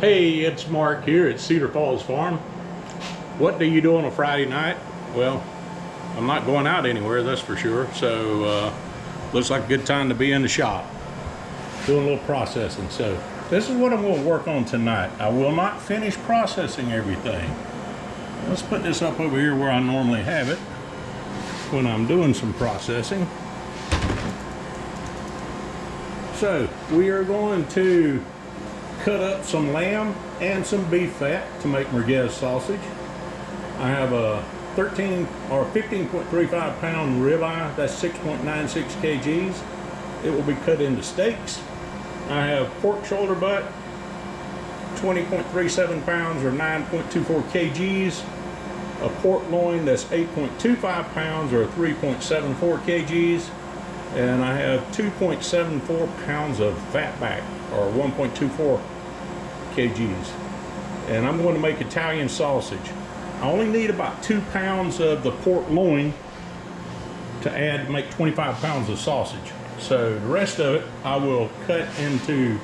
Hey, it's Mark here at Cedar Falls Farm. What do you do on a Friday night? Well, I'm not going out anywhere, that's for sure. So looks like a good time to be in the shop doing a little processing. So this is what I'm going to work on tonight. I will not finish processing everything. Let's put this up over here where I normally have it when I'm doing some processing. So we are going to cut up some lamb and some beef fat to make Merguez sausage. I have a 13 or 15.35 pound ribeye, that's 6.96 kgs. It will be cut into steaks. I have pork shoulder butt, 20.37 pounds or 9.24 kgs. A pork loin that's 8.25 pounds or 3.74 kgs. And I have 2.74 pounds of fat back or 1.24 kgs. And I'm going to make Italian sausage. I only need about 2 pounds of the pork loin to add to make 25 pounds of sausage. So the rest of it I will cut into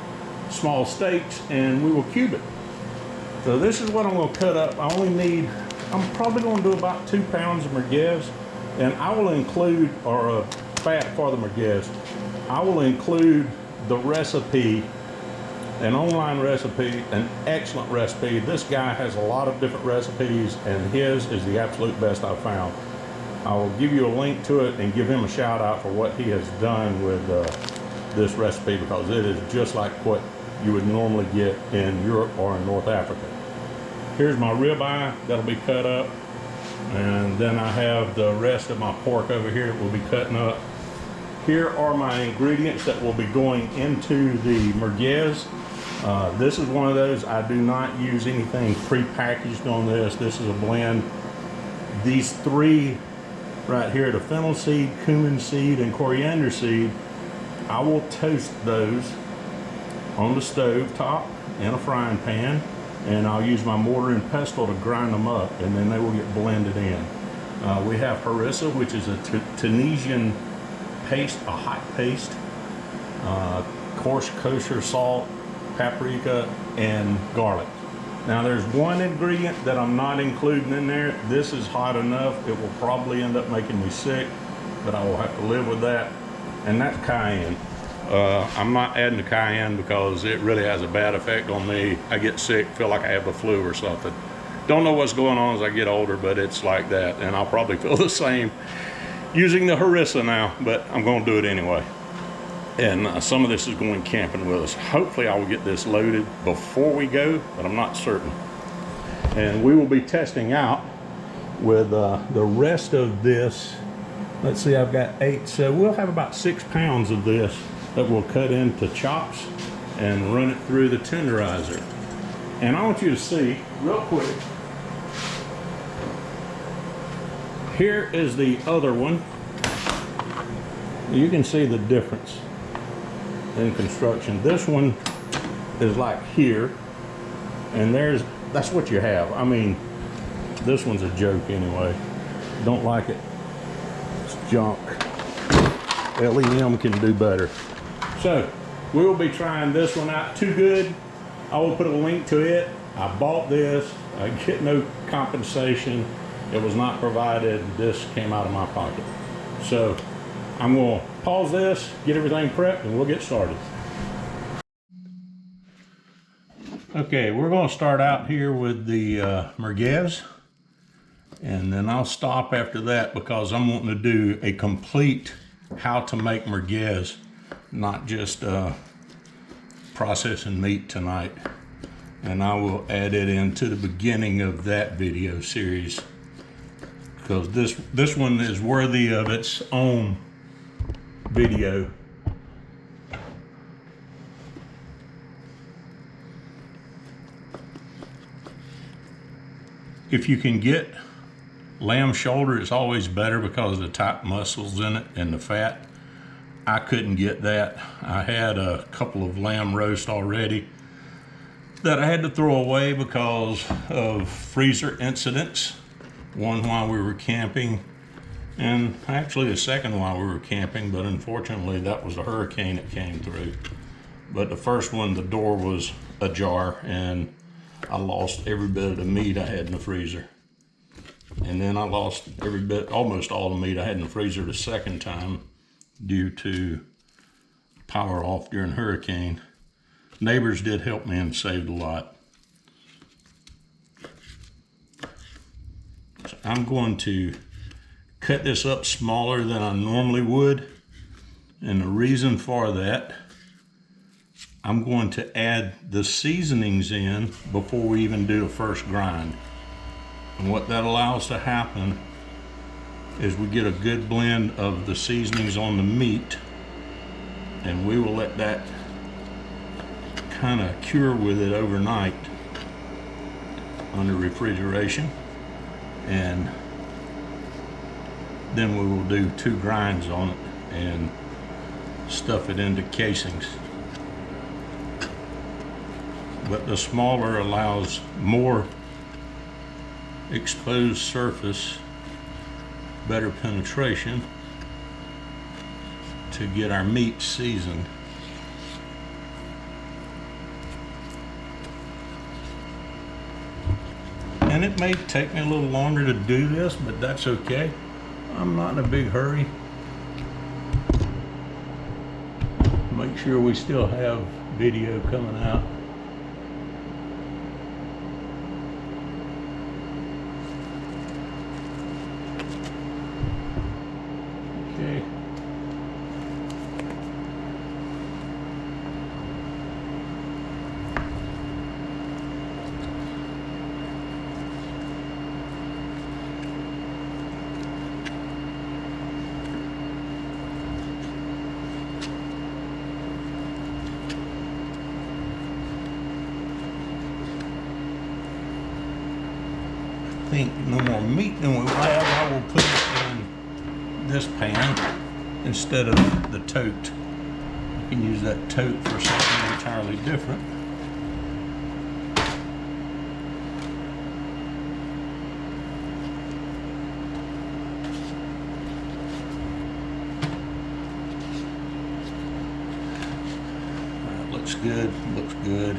small steaks and we will cube it. So this is what I'm going to cut up. I'm probably going to do about 2 pounds of merguez, and I will include, or fat for the merguez, I will include the recipe, an online recipe, an excellent recipe. This guy has a lot of different recipes and his is the absolute best I've found. I will give you a link to it and give him a shout out for what he has done with this recipe, because it is just like what you would normally get in Europe or in North Africa. Here's my ribeye that'll be cut up, and then I have the rest of my pork over here that will be cutting up. Here are my ingredients that will be going into the merguez. This is one of those, I do not use anything pre-packaged on this. This is a blend. These three right here, the fennel seed, cumin seed, and coriander seed, I will toast those on the stove top in a frying pan, and I'll use my mortar and pestle to grind them up, and then they will get blended in. We have harissa, which is a Tunisian paste, a hot paste, coarse kosher salt, paprika, and garlic. Now there's one ingredient that I'm not including in there. This is hot enough, it will probably end up making me sick, but I will have to live with that, and that's cayenne. I'm not adding the cayenne because it really has a bad effect on me. I get sick, feel like I have the flu or something. Don't know what's going on as I get older, but it's like that, and I'll probably feel the same using the harissa now, but I'm going to do it anyway. And some of this is going camping with us. Hopefully I will get this loaded before we go, but I'm not certain. And we will be testing out with the rest of this. Let's see, I've got 8, so we'll have about 6 pounds of this that we'll cut into chops and run it through the tenderizer. And I want you to see real quick, here is the other one. You can see the difference in construction. This one is like here, and that's what you have. I mean, this one's a joke anyway. Don't like it. It's junk. LEM can do better. So we will be trying this one out. Too good. I will put a link to it. I bought this. I get no compensation. It was not provided. This came out of my pocket. So I'm going to pause this, get everything prepped, and we'll get started. Okay, we're going to start out here with the merguez, and then I'll stop after that because I'm wanting to do a complete how to make merguez, not just processing meat tonight. And I will add it into the beginning of that video series, because this one is worthy of its own video. If you can get lamb shoulder, it's always better because of the tight muscles in it and the fat. I couldn't get that. I had a couple of lamb roast already that I had to throw away because of freezer incidents. One while we were camping, and actually the second while we were camping, but unfortunately that was a hurricane that came through. But the first one, the door was ajar, and I lost every bit of the meat I had in the freezer. And then I lost almost all the meat I had in the freezer the second time due to power off during hurricane. Neighbors did help me and saved a lot. So I'm going to cut this up smaller than I normally would. And the reason for that, I'm going to add the seasonings in before we even do the first grind. And what that allows to happen is we get a good blend of the seasonings on the meat, and we will let that kind of cure with it overnight under refrigeration, and then we will do 2 grinds on it and stuff it into casings. But the smaller allows more exposed surface, better penetration to get our meat seasoned. And it may take me a little longer to do this, but that's okay. I'm not in a big hurry. Make sure we still have video coming out. Okay. I think no more meat than we will have. I will put it in this pan instead of the tote. You can use that tote for something entirely different. That looks good, looks good.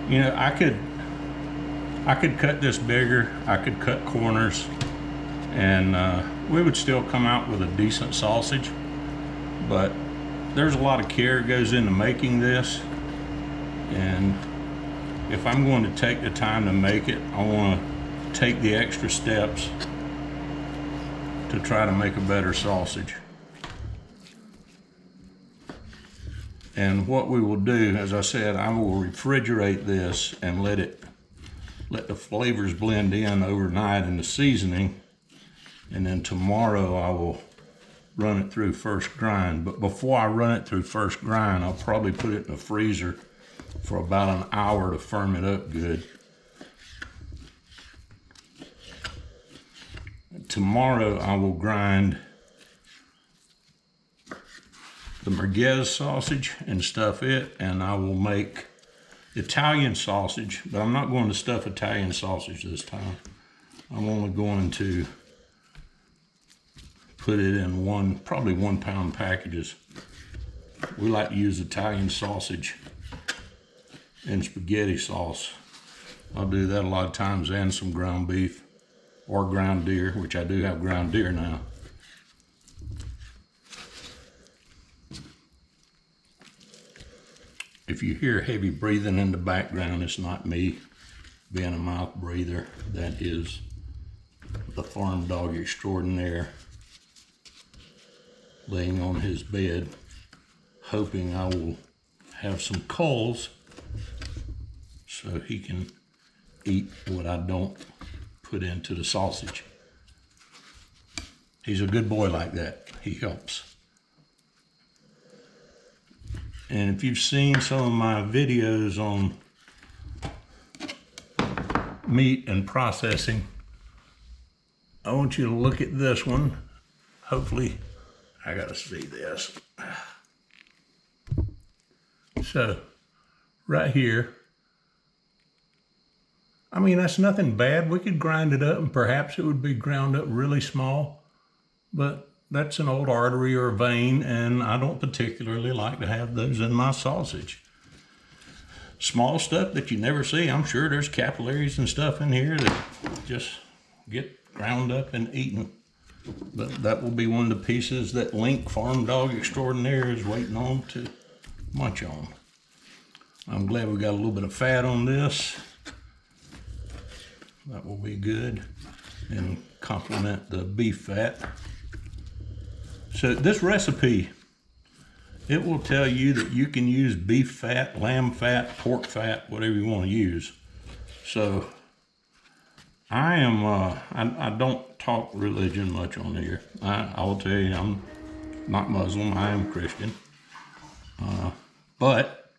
You know, I could cut this bigger. I could cut corners, and we would still come out with a decent sausage. But there's a lot of care goes into making this, and if I'm going to take the time to make it, I want to take the extra steps to try to make a better sausage. And what we will do, as I said, I will refrigerate this and let the flavors blend in overnight in the seasoning. And then tomorrow I will run it through first grind. But before I run it through first grind, I'll probably put it in the freezer for about an hour to firm it up good. Tomorrow I will grind the Merguez sausage and stuff it, and I will make Italian sausage, but I'm not going to stuff Italian sausage this time. I'm only going to put it in probably 1 pound packages. We like to use Italian sausage and spaghetti sauce. I'll do that a lot of times, and some ground beef or ground deer, which I do have ground deer now. If you hear heavy breathing in the background, it's not me being a mouth breather. That is the farm dog extraordinaire laying on his bed, hoping I will have some coals so he can eat what I don't put into the sausage. He's a good boy like that. He helps. And if you've seen some of my videos on meat and processing, I want you to look at this one. Hopefully I gotta see this. So, right here, I mean, that's nothing bad. We could grind it up and perhaps it would be ground up really small, but that's an old artery or vein, and I don't particularly like to have those in my sausage. Small stuff that you never see. I'm sure there's capillaries and stuff in here that just get ground up and eaten. But that will be one of the pieces that Link, Farm Dog Extraordinaire, is waiting on to munch on. I'm glad we got a little bit of fat on this. That will be good and complement the beef fat. So this recipe, it will tell you that you can use beef fat, lamb fat, pork fat, whatever you want to use. So I don't talk religion much on here. I will tell you, I'm not Muslim, I am Christian. But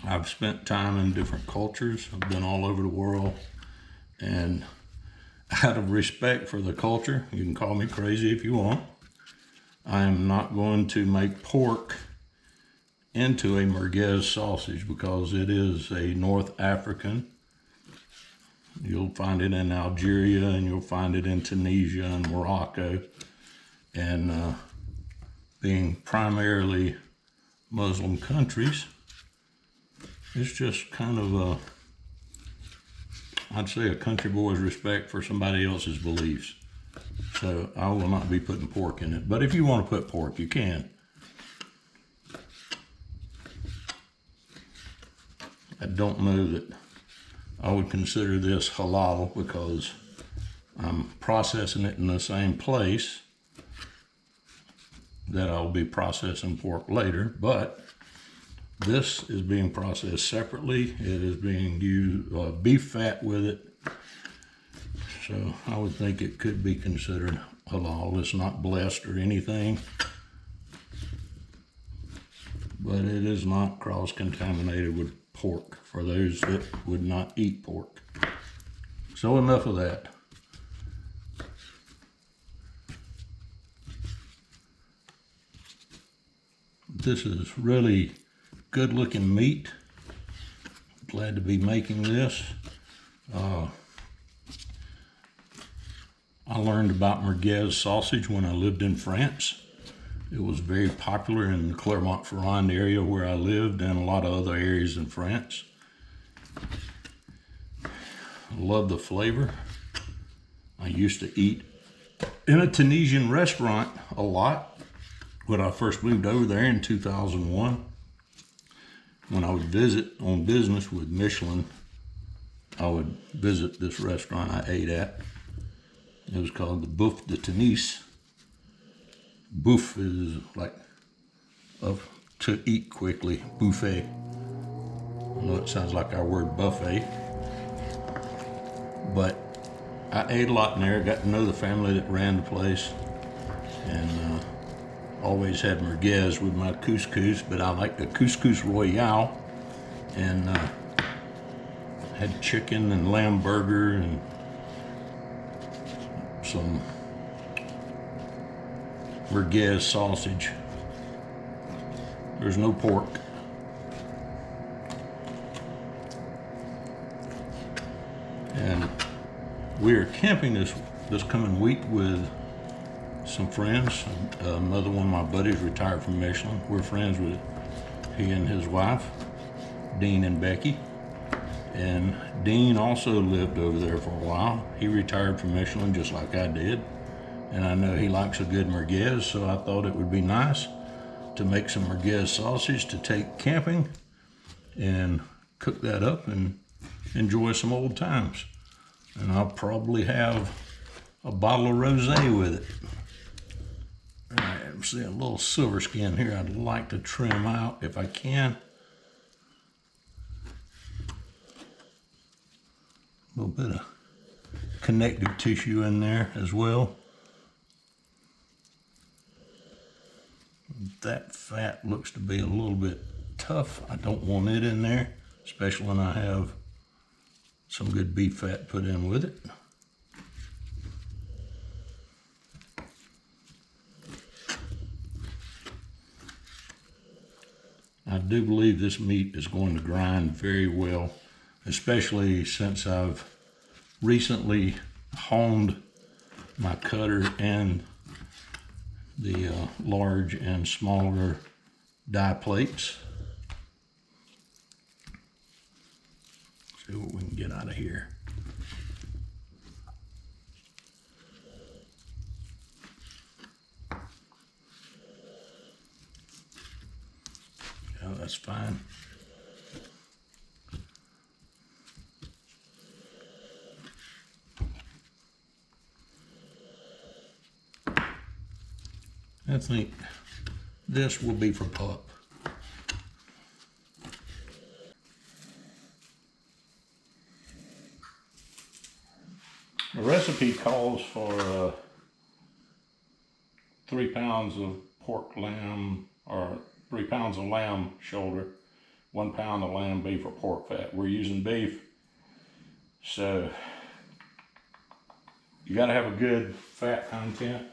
I've spent time in different cultures. I've been all over the world. And out of respect for the culture, you can call me crazy if you want, I am not going to make pork into a Merguez sausage because it is a North African. You'll find it in Algeria and you'll find it in Tunisia and Morocco. And being primarily Muslim countries, it's just kind of I'd say a country boy's respect for somebody else's beliefs. So I will not be putting pork in it. But if you want to put pork, you can. I don't know that I would consider this halal because I'm processing it in the same place that I'll be processing pork later. But this is being processed separately. It is being used beef fat with it. So I would think it could be considered halal. It's not blessed or anything, but it is not cross-contaminated with pork for those that would not eat pork. So enough of that. This is really good looking meat. Glad to be making this. I learned about Merguez sausage when I lived in France. It was very popular in the Clermont-Ferrand area where I lived and a lot of other areas in France. I love the flavor. I used to eat in a Tunisian restaurant a lot when I first moved over there in 2001. When I would visit on business with Michelin, I would visit this restaurant I ate at. It was called the Bouffe de Tunis. Bouffe is like to eat quickly, buffet. I know it sounds like our word buffet, but I ate a lot in there, got to know the family that ran the place, and always had merguez with my couscous, but I like the couscous royale, and had chicken and lamb burger and some Merguez sausage. There's no pork. And we are camping this coming week with some friends. Another one of my buddies retired from Michelin. We're friends with he and his wife, Dean and Becky. And Dean also lived over there for a while. He retired from Michelin just like I did. And I know he likes a good merguez, so I thought it would be nice to make some merguez sausage to take camping and cook that up and enjoy some old times. And I'll probably have a bottle of rosé with it. All right, I'm seeing a little silver skin here I'd like to trim out if I can. A little bit of connective tissue in there as well. That fat looks to be a little bit tough. I don't want it in there, especially when I have some good beef fat put in with it. I do believe this meat is going to grind very well, especially since I've recently honed my cutter and the large and smaller die plates. See what we can get out of here. Yeah, that's fine. I think this will be for pup. The recipe calls for 3 pounds of pork lamb, or 3 pounds of lamb shoulder, 1 pound of lamb, beef, or pork fat. We're using beef, so you got to have a good fat content.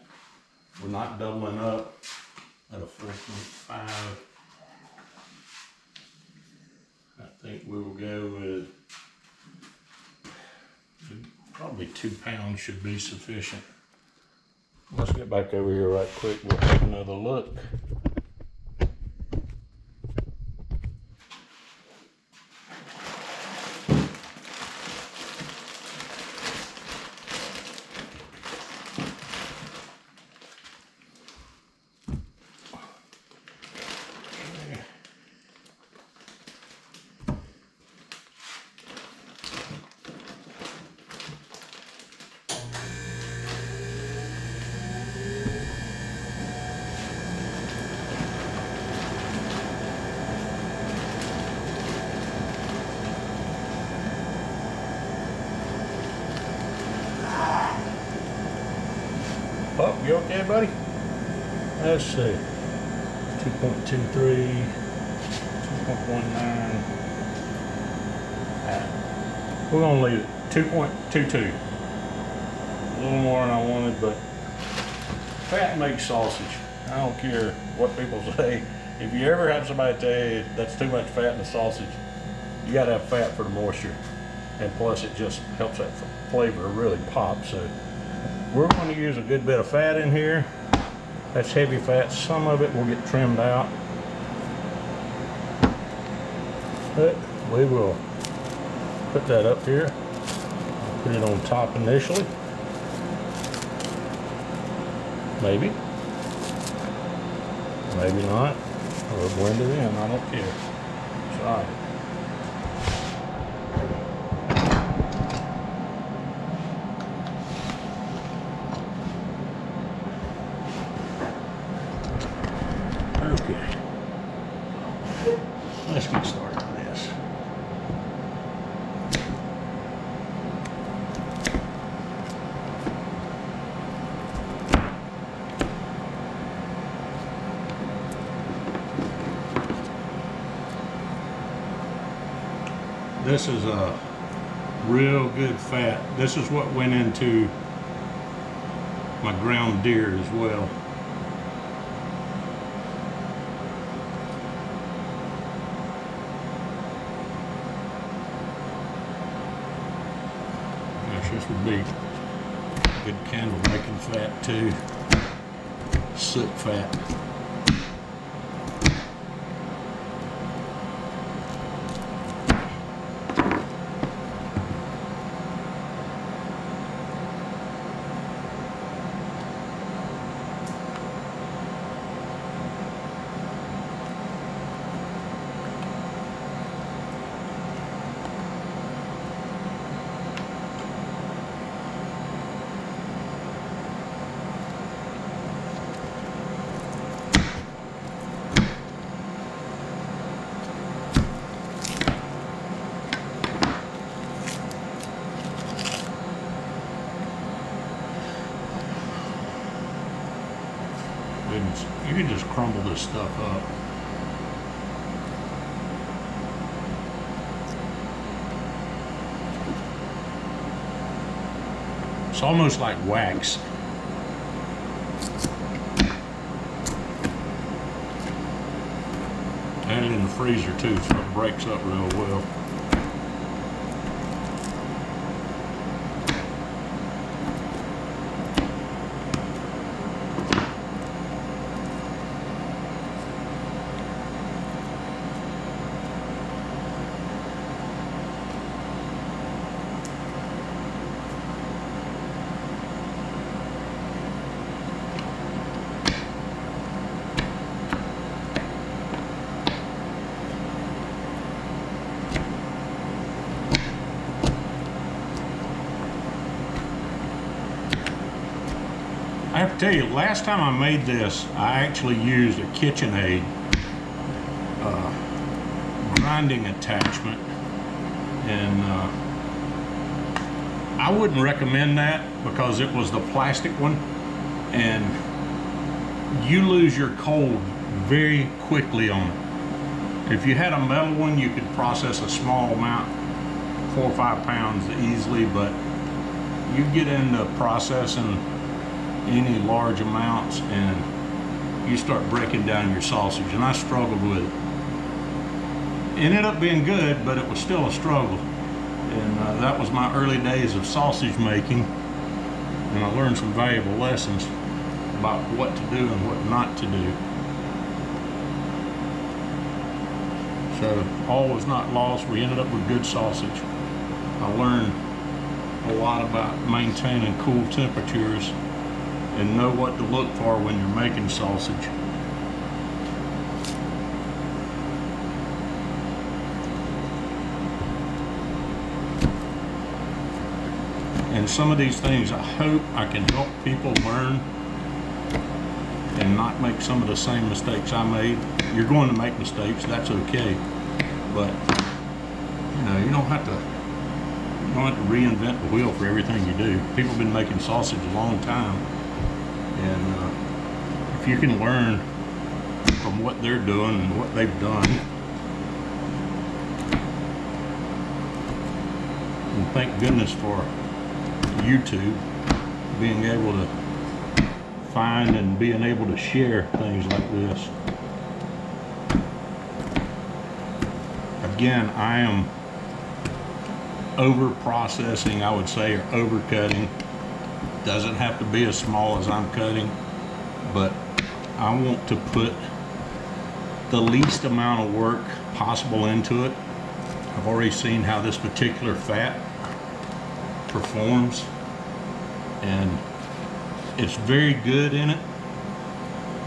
We're not doubling up at a 4.5. I think we will go with probably 2 pounds should be sufficient. Let's get back over here right quick. We'll take another look. Pup, you okay, buddy? Let's see. 2.23, 2.19. We're gonna leave it 2.22. A little more than I wanted, but fat makes sausage. I don't care what people say. If you ever have somebody tell you that's too much fat in the sausage, you gotta have fat for the moisture. And plus it just helps that flavor really pop. So we're going to use a good bit of fat in here. That's heavy fat. Some of it will get trimmed out. But we will put that up here. Put it on top initially. Maybe. Maybe not. Or blend it in. I don't care. It's all right. Okay, let's get started on this. This is a real good fat. This is what went into my ground deer as well. This would be good candle making fat too. Soot fat. You can just crumble this stuff up. It's almost like wax. had it in the freezer too, so it breaks up real well. I have to tell you, last time I made this, I actually used a KitchenAid grinding attachment, and I wouldn't recommend that because it was the plastic one, and you lose your cold very quickly on it. If you had a metal one, you could process a small amount, 4 or 5 pounds easily, but you get into processing any large amounts and you start breaking down your sausage, and I struggled with it. It ended up being good, but it was still a struggle, and that was my early days of sausage making, and I learned some valuable lessons about what to do and what not to do. So all was not lost. We ended up with good sausage. I learned a lot about maintaining cool temperatures and know what to look for when you're making sausage. And some of these things, I hope I can help people learn and not make some of the same mistakes I made. You're going to make mistakes, that's okay. But you know, you don't have to reinvent the wheel for everything you do. People have been making sausage a long time. And if you can learn from what they're doing and what they've done, and thank goodness for YouTube being able to find and being able to share things like this. Again, I am over processing, I would say, or over cutting. Doesn't have to be as small as I'm cutting, but I want to put the least amount of work possible into it. I've already seen how this particular fat performs, and it's very good in it,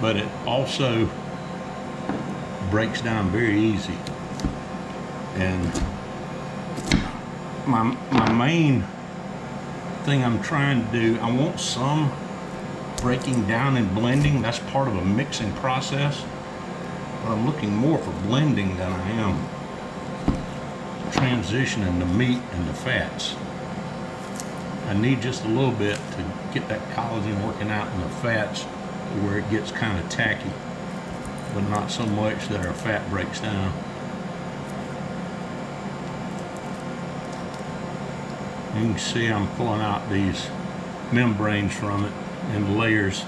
but it also breaks down very easy. And my main thing I'm trying to do, I want some breaking down and blending. That's part of a mixing process, but I'm looking more for blending than I am transitioning the meat and the fats. I need just a little bit to get that collagen working out in the fats where it gets kind of tacky, but not so much that our fat breaks down. You can see I'm pulling out these membranes from it in layers.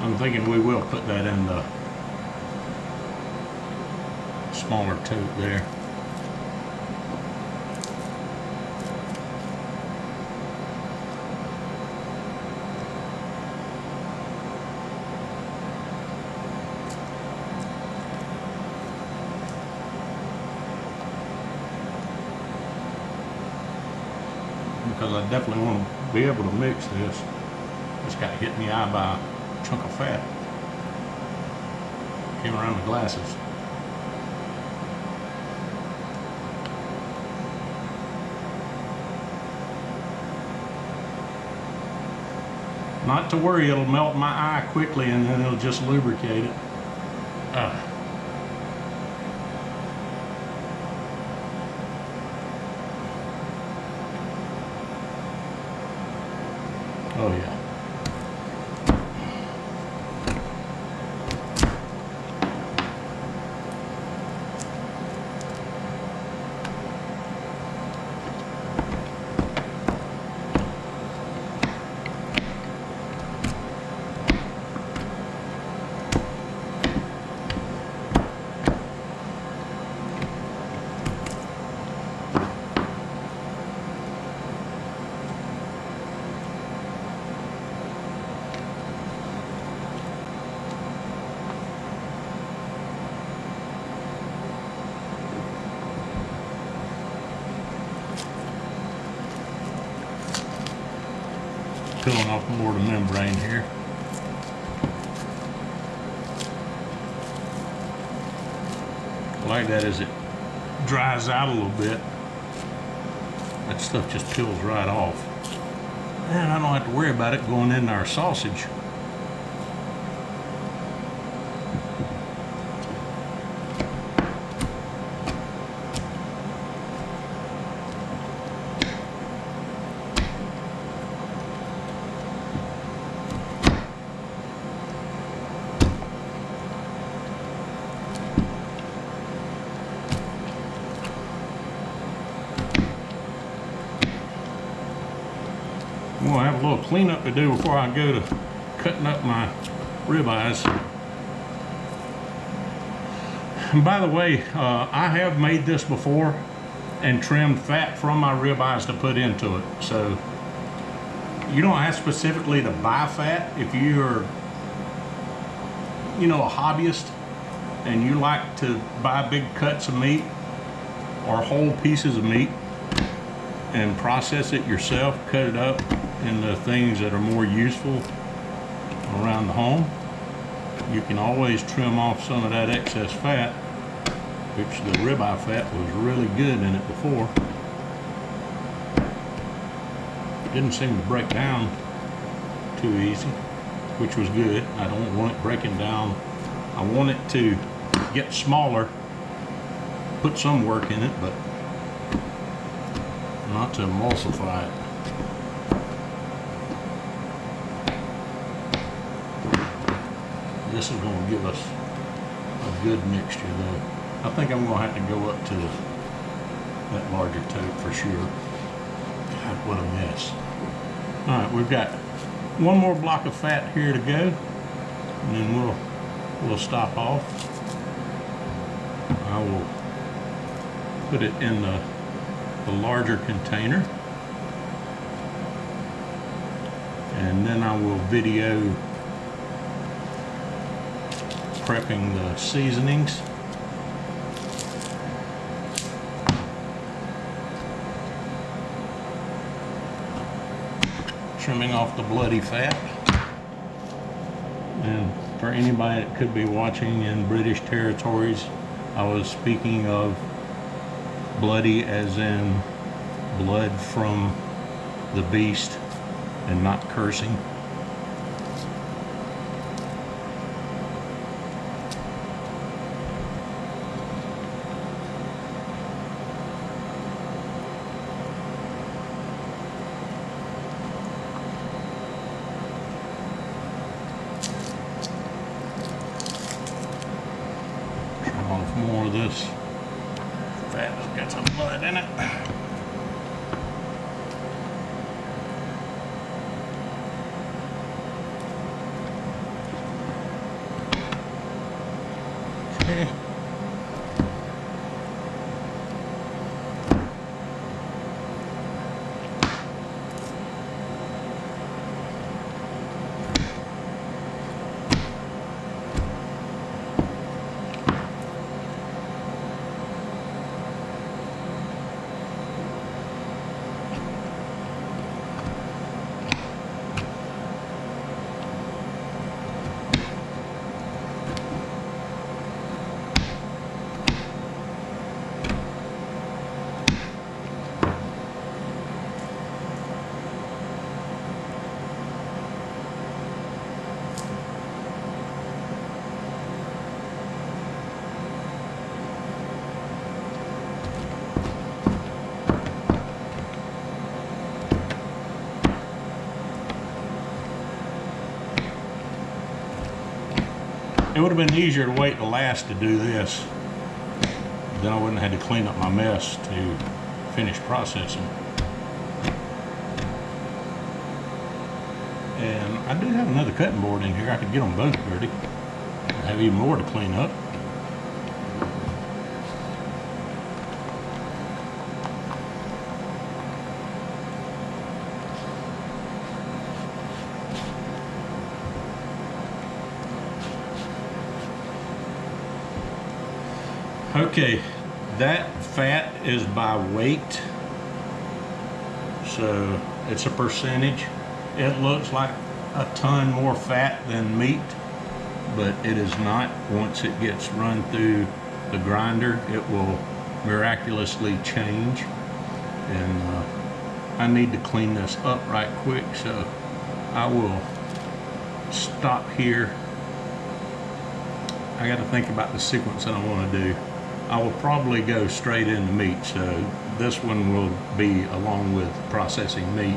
I'm thinking we will put that in the smaller tote there. Because I definitely want to be able to mix this. Just got hit in the eye by chunk of fat came around the glasses. Not to worry, it'll melt my eye quickly and then it'll just lubricate it. Oh yeah. Peeling off more of the membrane here. Like that as it dries out a little bit, that stuff just peels right off. And I don't have to worry about it going into our sausage. I'm gonna have a little cleanup to do before I go to cutting up my ribeyes. And by the way, I have made this before and trimmed fat from my ribeyes to put into it. So you don't have specifically to buy fat if you're, a hobbyist and you like to buy big cuts of meat or whole pieces of meat and process it yourself, cut it up into things that are more useful around the home. You can always trim off some of that excess fat, which the ribeye fat was really good in it before. It didn't seem to break down too easy, which was good. I don't want it breaking down. I want it to get smaller, put some work in it, but not to emulsify it. This is going to give us a good mixture though. I think I'm going to have to go up to that larger tote for sure. God, what a mess. Alright, we've got one more block of fat here to go, and then we'll stop off. I will put it in the larger container, and then I will video prepping the seasonings. Trimming off the bloody fat. And for anybody that could be watching in British territories, I was speaking of bloody as in blood from the beast and not cursing. More of this fat has got some blood in it. Okay. It would have been easier to wait till last to do this. Then I wouldn't have had to clean up my mess to finish processing. And I do have another cutting board in here. I could get them both dirty. I have even more to clean up. Okay, that fat is by weight, so it's a percentage. It looks like a ton more fat than meat, but it is not. Once it gets run through the grinder, it will miraculously change. And I need to clean this up right quick, so I will stop here. I got to think about the sequence that I want to do. I will probably go straight into meat, so this one will be along with processing meat,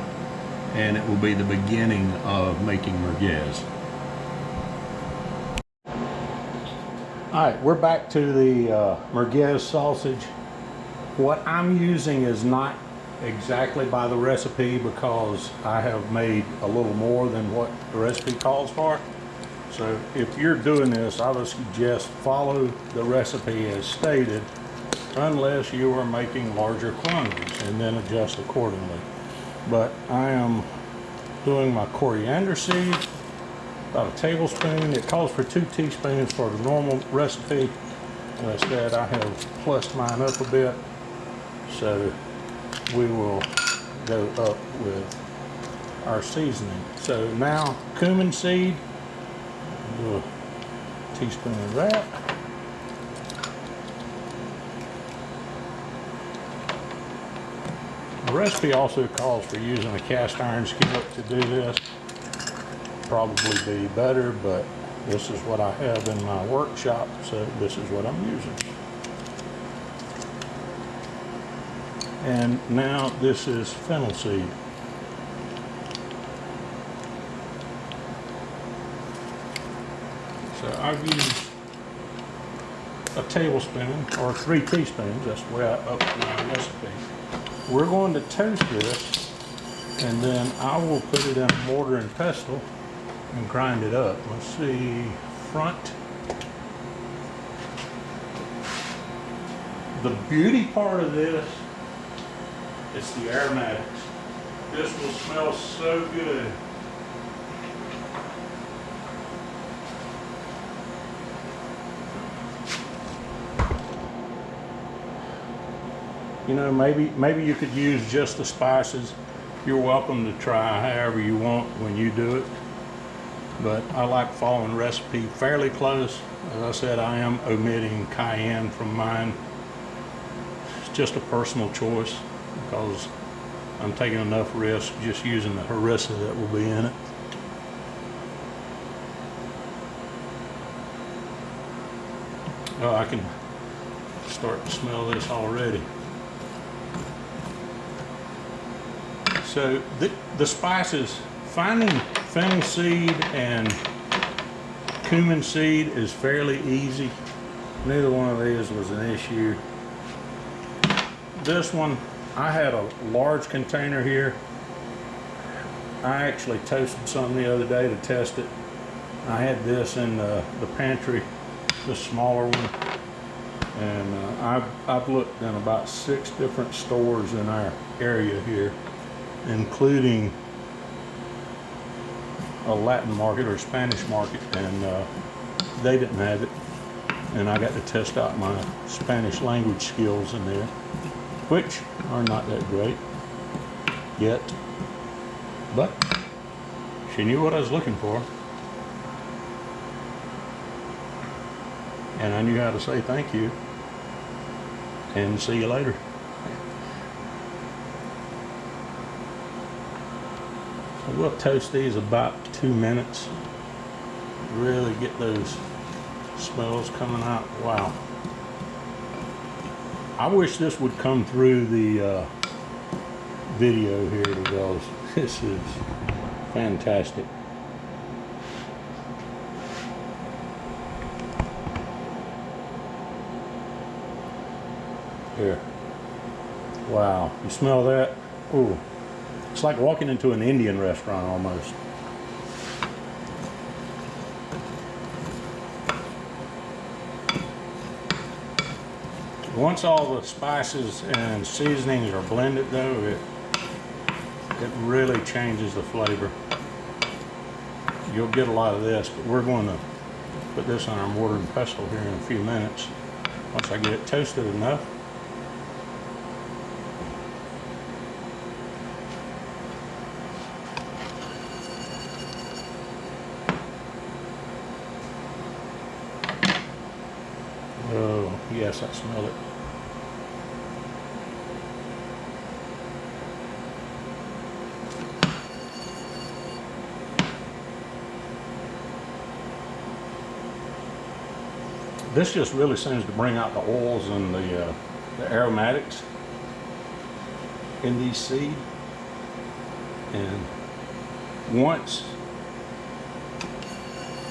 and it will be the beginning of making merguez. Alright, we're back to the merguez sausage. What I'm using is not exactly by the recipe because I have made a little more than what the recipe calls for. So if you're doing this, I would suggest follow the recipe as stated, unless you are making larger quantities, and then adjust accordingly. But I am doing my coriander seed, about a tablespoon. It calls for 2 teaspoons for the normal recipe. Instead, I have plussed mine up a bit. So we will go up with our seasoning. So now cumin seed. Do a teaspoon of that. The recipe also calls for using a cast iron skillet to do this. Probably be better, but this is what I have in my workshop, so this is what I'm using. And now this is fennel seed. So I've used a tablespoon or 3 teaspoons. That's the way I upped my recipe. We're going to toast this, and then I will put it in a mortar and pestle and grind it up. Let's see, front. The beauty part of this is the aromatics. This will smell so good. You know, maybe you could use just the spices. You're welcome to try however you want when you do it. But I like following the recipe fairly close. As I said, I am omitting cayenne from mine. It's just a personal choice because I'm taking enough risk just using the harissa that will be in it. Oh, I can start to smell this already. So the spices, finding fennel seed and cumin seed is fairly easy. Neither one of these was an issue. This one, I had a large container here. I actually toasted some the other day to test it. I had this in the pantry, the smaller one. And I've looked in about 6 different stores in our area here, including a Latin market or Spanish market, and they didn't have it. And I got to test out my Spanish language skills in there, which are not that great yet, but she knew what I was looking for, and I knew how to say thank you and see you later. So we'll toast these about 2 minutes. Really get those smells coming out. Wow. I wish this would come through the video here because this is fantastic. Here. Wow, you smell that? Ooh, it's like walking into an Indian restaurant almost. Once all the spices and seasonings are blended though, it really changes the flavor. You'll get a lot of this, but we're going to put this on our mortar and pestle here in a few minutes. Once I get it toasted enough. Oh, yes, I smell it. This just really seems to bring out the oils and the aromatics in these seeds. And once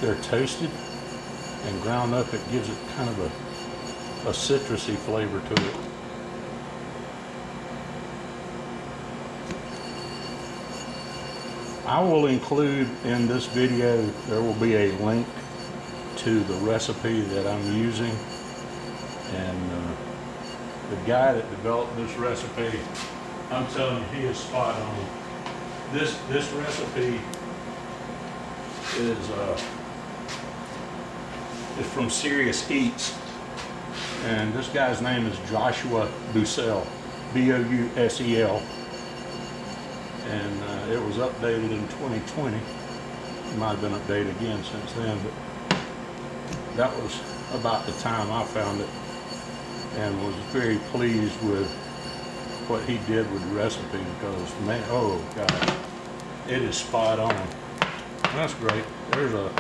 they're toasted and ground up, it gives it kind of a citrusy flavor to it. I will include in this video, there will be a link to the recipe that I'm using, and the guy that developed this recipe, I'm telling you, he is spot on. This recipe is from Serious Eats, and this guy's name is Joshua Bussell, B-O-U-S-E-L, and it was updated in 2020. It might have been updated again since then, but that was about the time I found it, and was very pleased with what he did with the recipe, because man, oh God, it is spot on. That's great. There's a,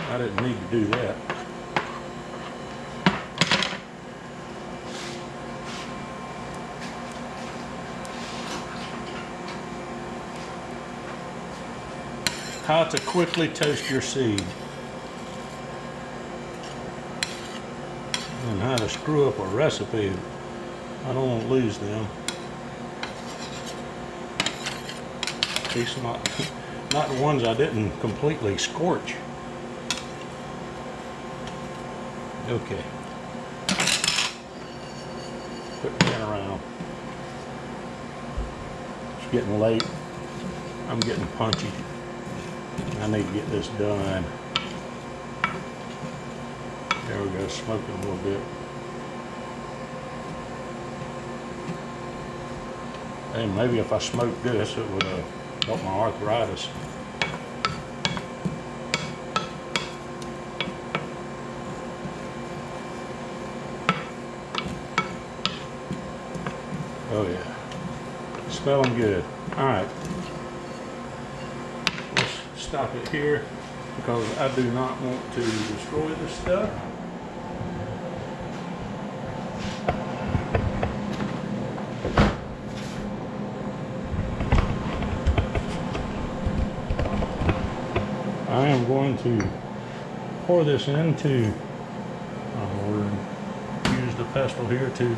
I didn't need to do that. How to quickly toast your seed, and how to screw up a recipe. I don't want to lose them. These not the ones I didn't completely scorch. Okay, put that around. It's getting late. I'm getting punchy. I need to get this done. There we go, smoking a little bit. Hey, maybe if I smoked this, it would help my arthritis. Oh yeah, smelling good. All right. Stop it here because I do not want to destroy this stuff. I am going to pour this into, or use the pestle here to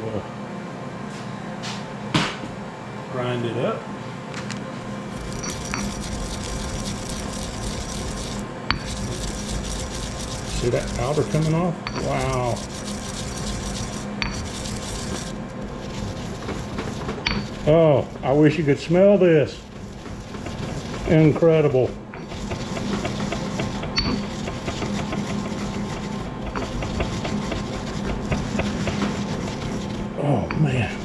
grind it up. See that powder coming off? Wow. Oh, I wish you could smell this. Incredible. Oh, man.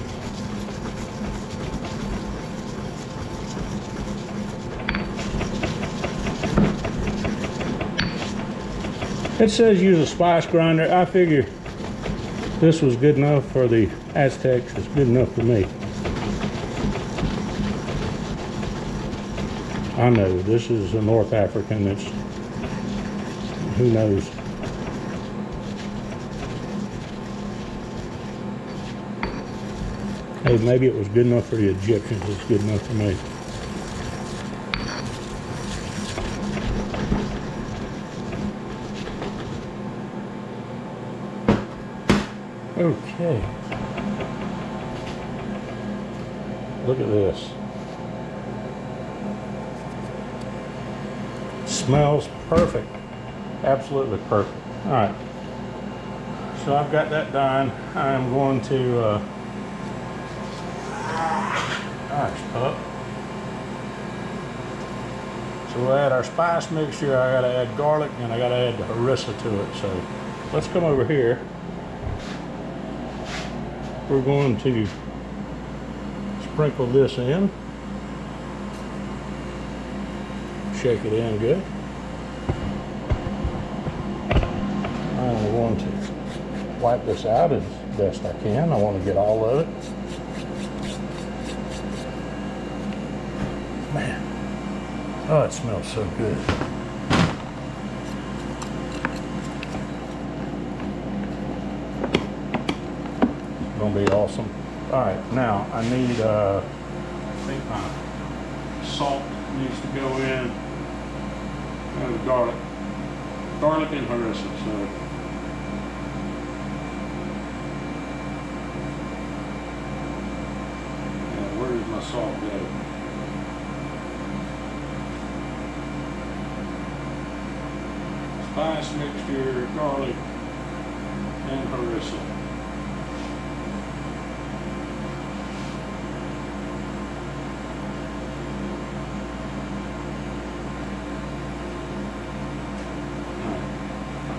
It says use a spice grinder. I figure this was good enough for the Aztecs. It's good enough for me. I know this is a North African. It's, who knows. Hey, maybe it was good enough for the Egyptians. It's good enough for me. Okay. Look at this. Smells perfect. Absolutely perfect. All right. So I've got that done. I'm going to, gosh, pup. So we'll add our spice mixture. I gotta add garlic and I gotta add the harissa to it. So let's come over here. We're going to sprinkle this in. Shake it in good. I'm going to wipe this out as best I can. I want to get all of it. Man, oh, it smells so good. It's gonna be awesome. All right, now I need, I think my salt needs to go in, and the garlic and harissa. So where does my salt go? Spice mixture, garlic, and harissa.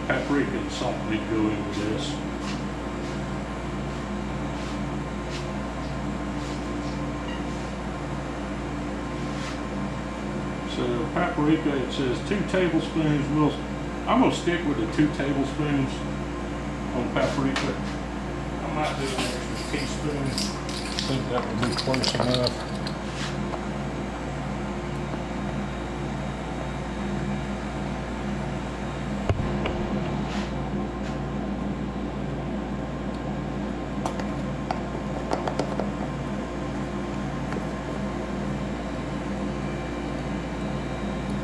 Paprika and salt need to go in with this. So paprika, it says 2 tablespoons. I'm gonna stick with the 2 tablespoons on paprika. I might do an extra teaspoon. I think that would be close enough.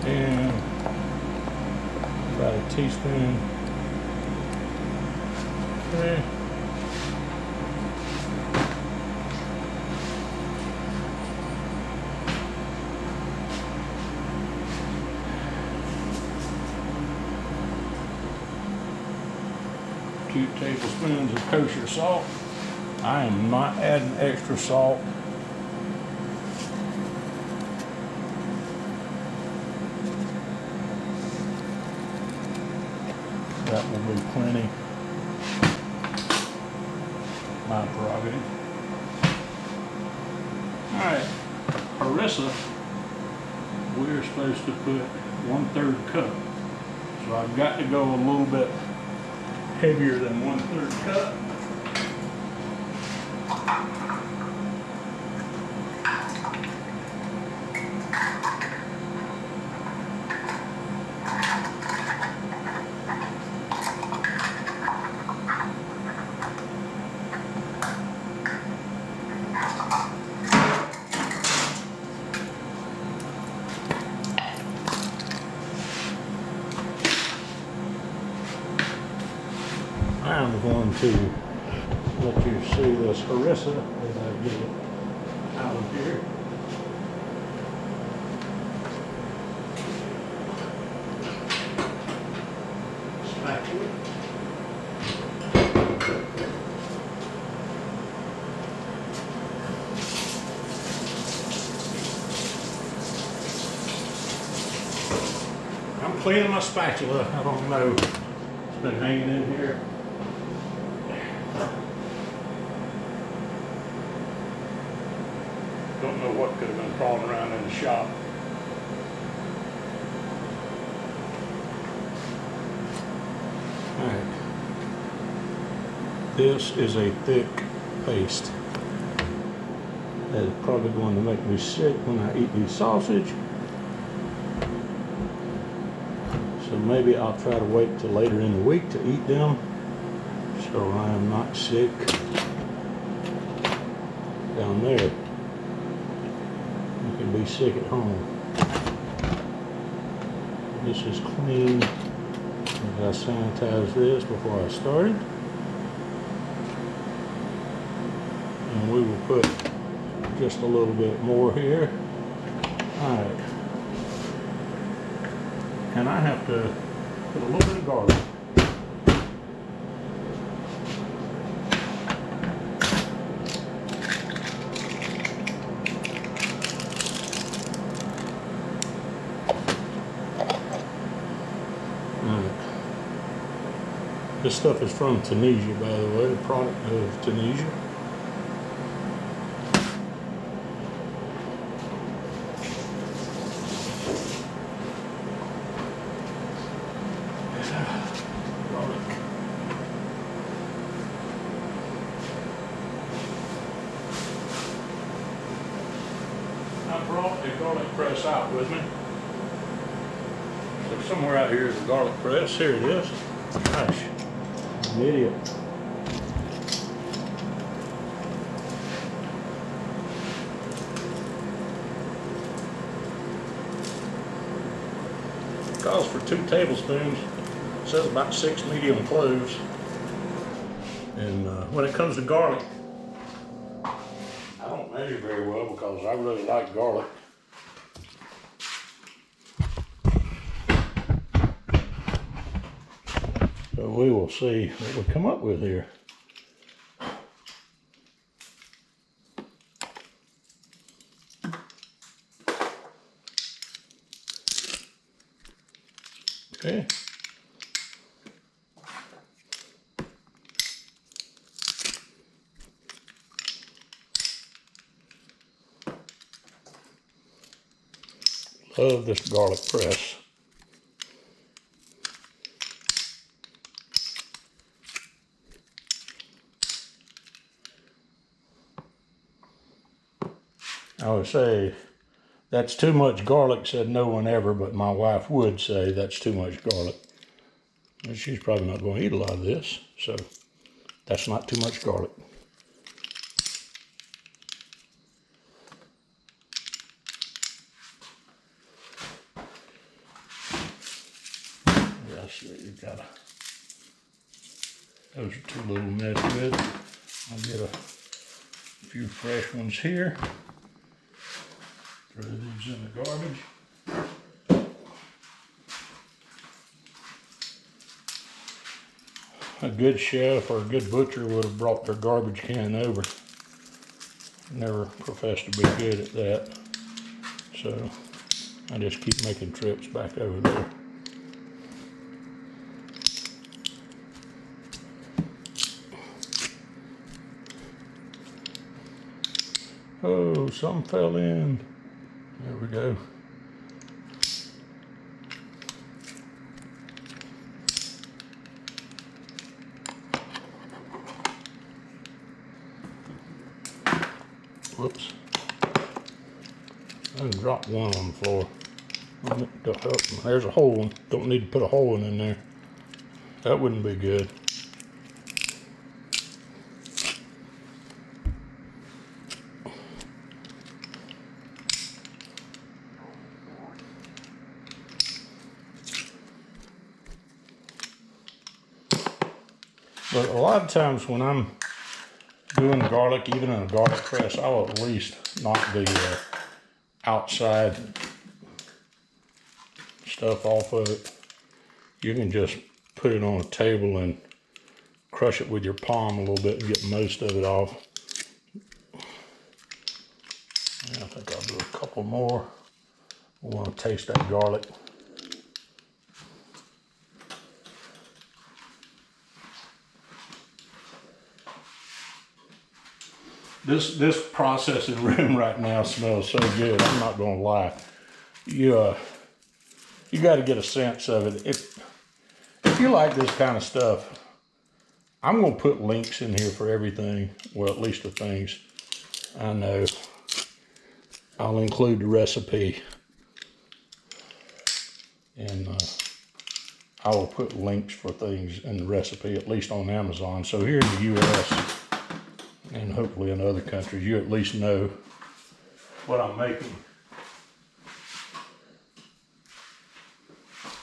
And about a teaspoon. Okay. Two tablespoons of kosher salt. I am not adding extra salt. That will be plenty. My prerogative. Alright, harissa, we're supposed to put 1/3 cup. So I've got to go a little bit heavier than 1/3 cup. I'm going to let you see this harissa as I get it out of here. Spatula. I'm cleaning my spatula. I don't know. It's been hanging in here. Don't know what could have been crawling around in the shop. All right. This is a thick paste that is probably going to make me sick when I eat these sausage. So maybe I'll try to wait till later in the week to eat them so I am not sick down there. You can be sick at home. This is clean. I sanitized this before I started. And we will put just a little bit more here. All right. And I have to put a little bit of garlic. This stuff is from Tunisia, by the way, a product of Tunisia. I brought a garlic press out with me. So somewhere out here is a garlic press. Here it is. Gosh. An idiot. Calls for 2 tablespoons. It says about 6 medium cloves. And when it comes to garlic, I don't measure very well because I really like garlic. So we will see what we come up with here. Okay. Love this garlic press. I would say that's too much garlic, said no one ever, but my wife would say that's too much garlic. And she's probably not going to eat a lot of this, so that's not too much garlic. Yes, you gotta. Those are too little mess with. I'll get a few fresh ones here. Throw these in the garbage. A good chef or a good butcher would have brought their garbage can over. Never professed to be good at that. So I just keep making trips back over there. Oh, some fell in. There we go. Whoops. I dropped one on the floor. There's a hole. Don't need to put a hole in there. That wouldn't be good. But a lot of times when I'm doing garlic, even in a garlic press, I'll at least knock the outside stuff off of it. You can just put it on a table and crush it with your palm a little bit and get most of it off. Yeah, I think I'll do a couple more. I want to taste that garlic. This processing room right now smells so good. I'm not gonna lie. You got to get a sense of it. If you like this kind of stuff, I'm gonna put links in here for everything. Well, at least the things I know. I'll include the recipe, and I will put links for things in the recipe, at least on Amazon. So here in the U.S. and hopefully in other countries, you at least know what I'm making.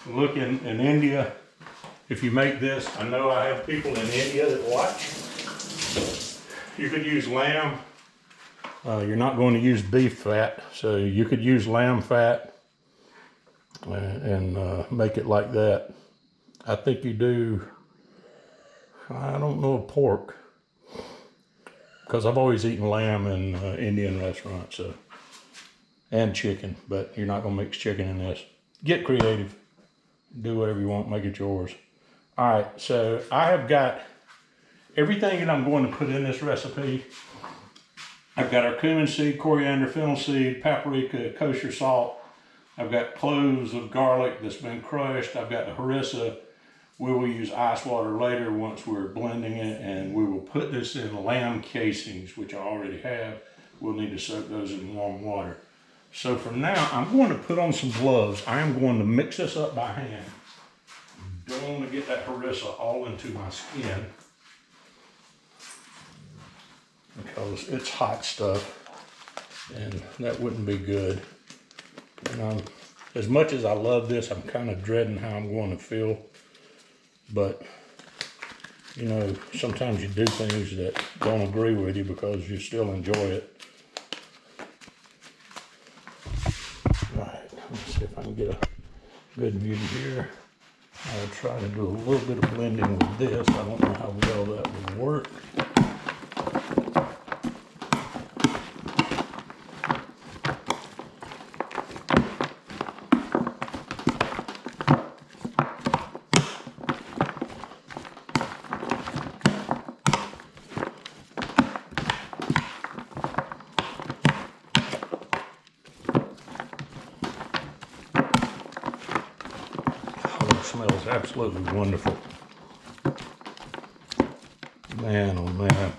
Look, in India, if you make this, I know I have people in India that watch. You could use lamb. You're not going to use beef fat, so you could use lamb fat and make it like that. I think you do, I don't know, pork, because I've always eaten lamb in Indian restaurants, so, and chicken, but you're not going to mix chicken in this. Get creative. Do whatever you want, make it yours. All right, so I have got everything that I'm going to put in this recipe. I've got our cumin seed, coriander, fennel seed, paprika, kosher salt. I've got cloves of garlic that's been crushed. I've got the harissa. We will use ice water later once we're blending it, and we will put this in lamb casings, which I already have. We'll need to soak those in warm water. So for now, I'm going to put on some gloves. I am going to mix this up by hand. Don't want to get that harissa all into my skin, because it's hot stuff and that wouldn't be good. And as much as I love this, I'm kind of dreading how I'm going to feel. But, you know, sometimes you do things that don't agree with you because you still enjoy it. All right, let's see if I can get a good view here. I'll try to do a little bit of blending with this. I don't know how well that would work. Smells absolutely wonderful. Man, oh man.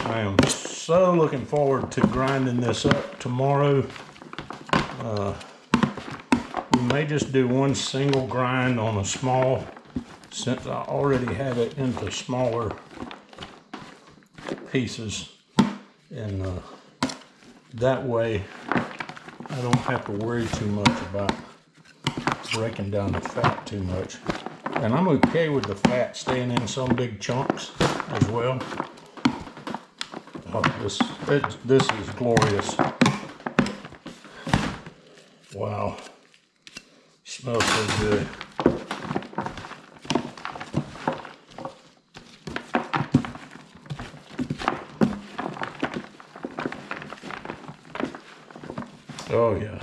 I am so looking forward to grinding this up tomorrow. We may just do one single grind on a small, since I already have it into smaller pieces. And that way I don't have to worry too much about breaking down the fat too much. And I'm okay with the fat staying in some big chunks as well. Oh, this is glorious. Wow. Smells so good. Oh yeah.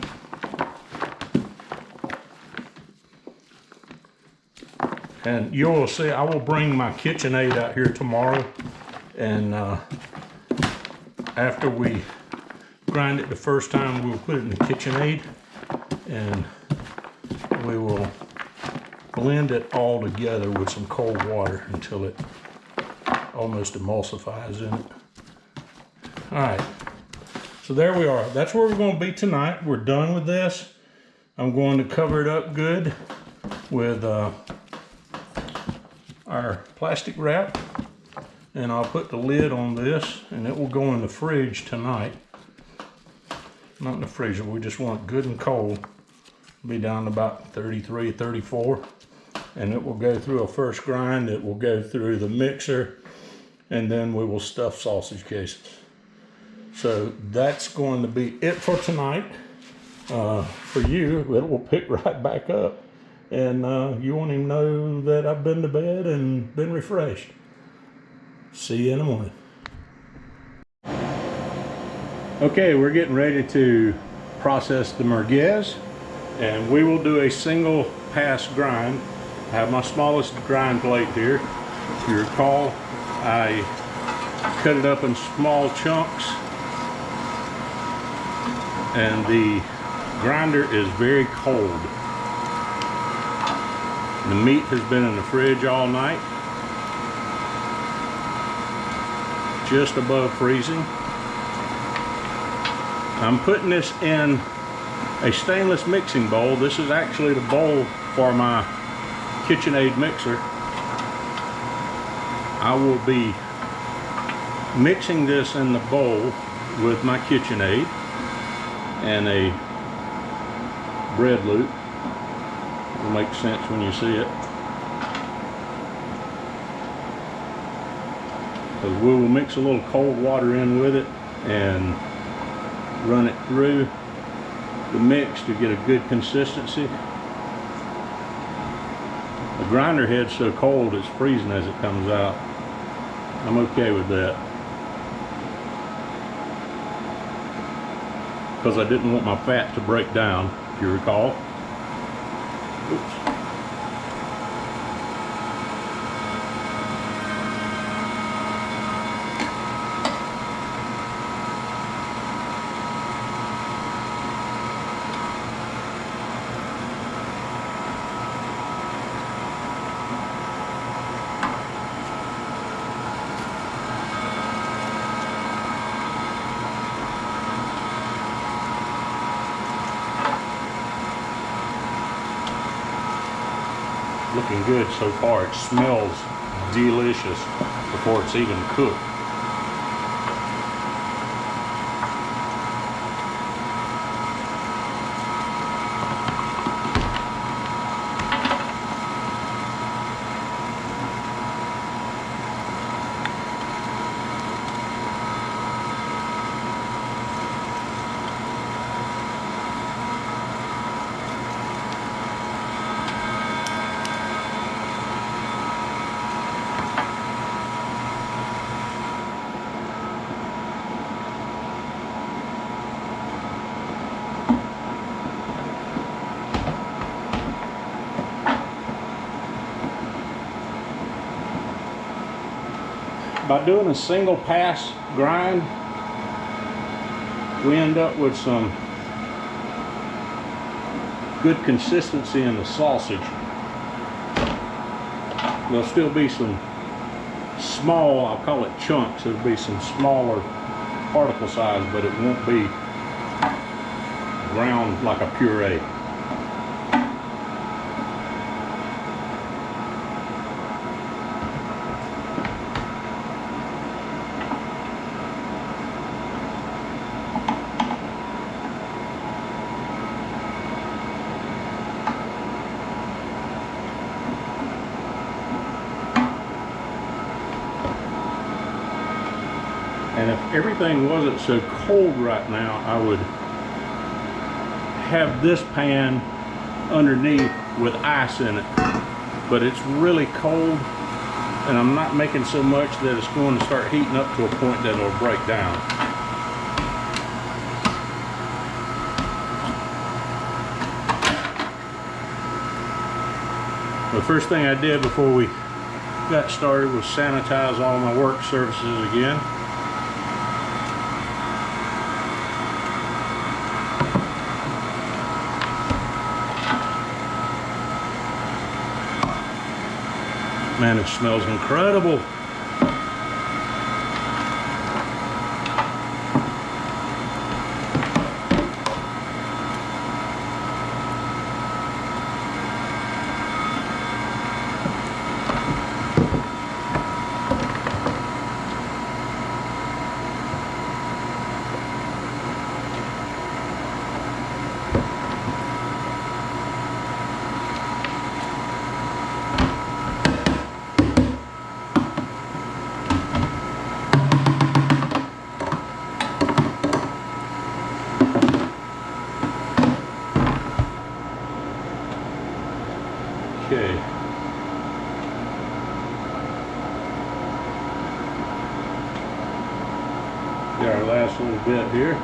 And you will see, I will bring my KitchenAid out here tomorrow, and after we grind it the first time, we'll put it in the KitchenAid, and we will blend it all together with some cold water until it almost emulsifies in it. All right, so there we are. That's where we're going to be tonight. We're done with this. I'm going to cover it up good with our plastic wrap, and I'll put the lid on this, and it will go in the fridge tonight. Not in the freezer, we just want it good and cold. Be down to about 33, 34, and it will go through a first grind. It will go through the mixer, and then we will stuff sausage cases. So that's going to be it for tonight. For you, it will pick right back up. And you won't even know that I've been to bed and been refreshed. See you in the morning. Okay, we're getting ready to process the merguez, and we will do a single pass grind. I have my smallest grind plate here. If you recall, I cut it up in small chunks, and the grinder is very cold. The meat has been in the fridge all night, just above freezing. I'm putting this in a stainless mixing bowl. This is actually the bowl for my KitchenAid mixer. I will be mixing this in the bowl with my KitchenAid and a bread loop. It'll make sense when you see it. because we will mix a little cold water in with it and run it through the mix to get a good consistency. The grinder head's so cold it's freezing as it comes out. I'm okay with that, because I didn't want my fat to break down, if you recall. Oops. Looking good so far. It smells delicious before it's even cooked. By doing a single pass grind, we end up with some good consistency in the sausage. There'll still be some small, I'll call it chunks, there'll be some smaller particle size, but it won't be ground like a puree. And if everything wasn't so cold right now, I would have this pan underneath with ice in it. But it's really cold, and I'm not making so much that it's going to start heating up to a point that it'll break down. The first thing I did before we got started was sanitize all my work surfaces again. Man, it smells incredible. Okay. Got our last little bit here.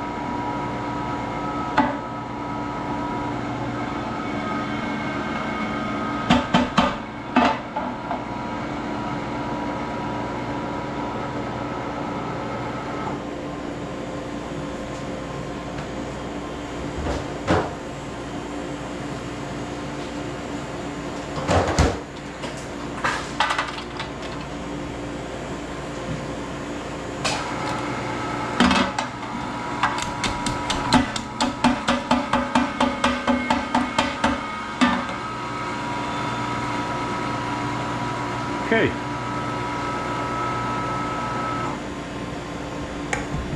Okay,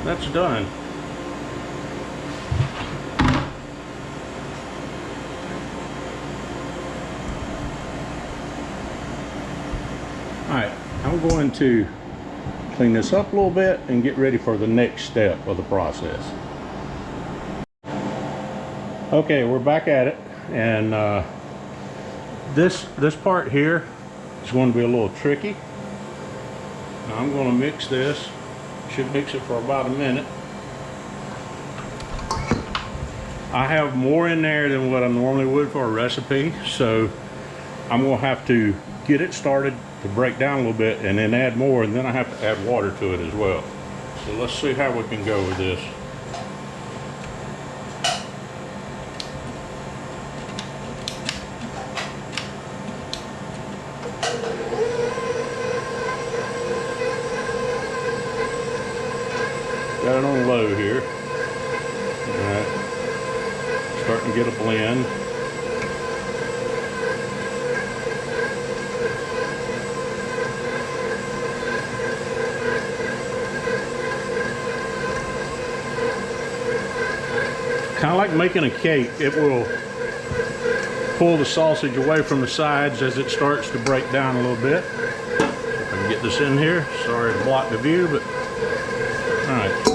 that's done. All right, I'm going to clean this up a little bit and get ready for the next step of the process. Okay, we're back at it, and this part here is going to be a little tricky. Now I'm going to mix this. Should mix it for about a minute. I have more in there than what I normally would for a recipe, so I'm going to have to get it started to break down a little bit and then add more, and then I have to add water to it as well. So let's see how we can go with this. Got it on low here. Alright. Starting to get a blend. Kind of like making a cake. It will pull the sausage away from the sides as it starts to break down a little bit. If I can get this in here. Sorry to block the view, but alright.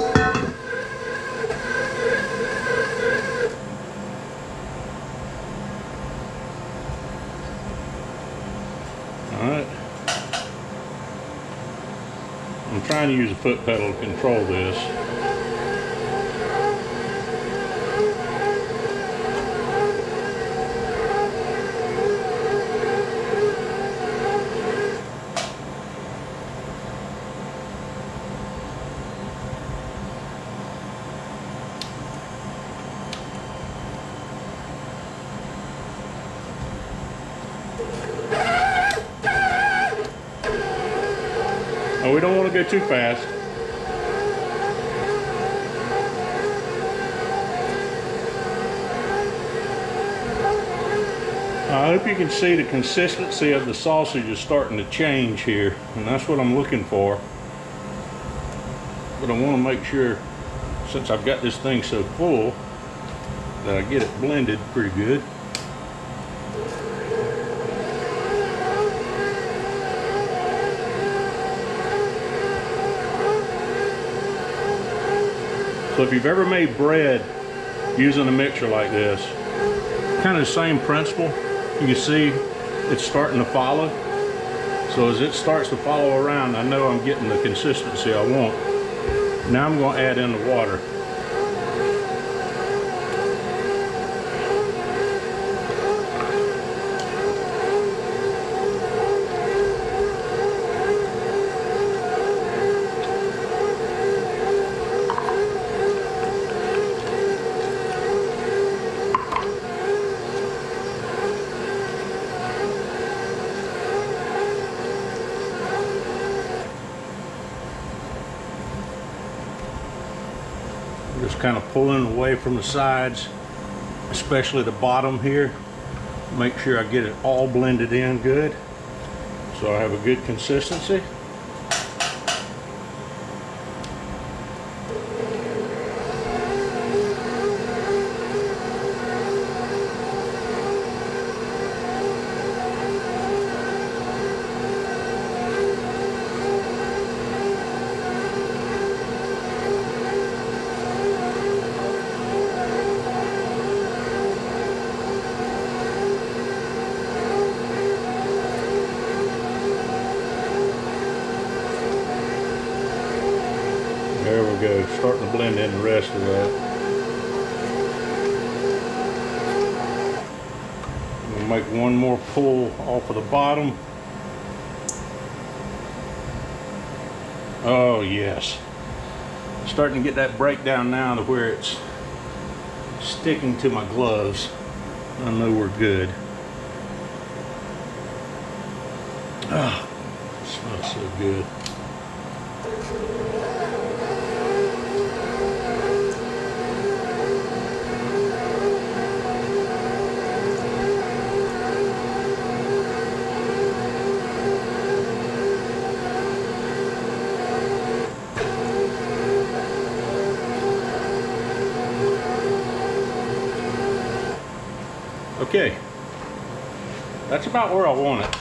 Alright. I'm trying to use a foot pedal to control this. Oh, we don't want to go too fast. I hope you can see the consistency of the sausage is starting to change here, and that's what I'm looking for. But I want to make sure, since I've got this thing so full, that I get it blended pretty good. So if you've ever made bread using a mixer like this, kind of the same principle. You can see it's starting to follow. So as it starts to follow around, I know I'm getting the consistency I want. Now I'm going to add in the water. Just kind of pulling away from the sides, especially the bottom here. Make sure I get it all blended in good, so I have a good consistency. There we go, starting to blend in the rest of that. We'll make one more pull off of the bottom. Oh yes. Starting to get that breakdown now to where it's sticking to my gloves. I know we're good. Ah, it smells so good. Okay, that's about where I want it.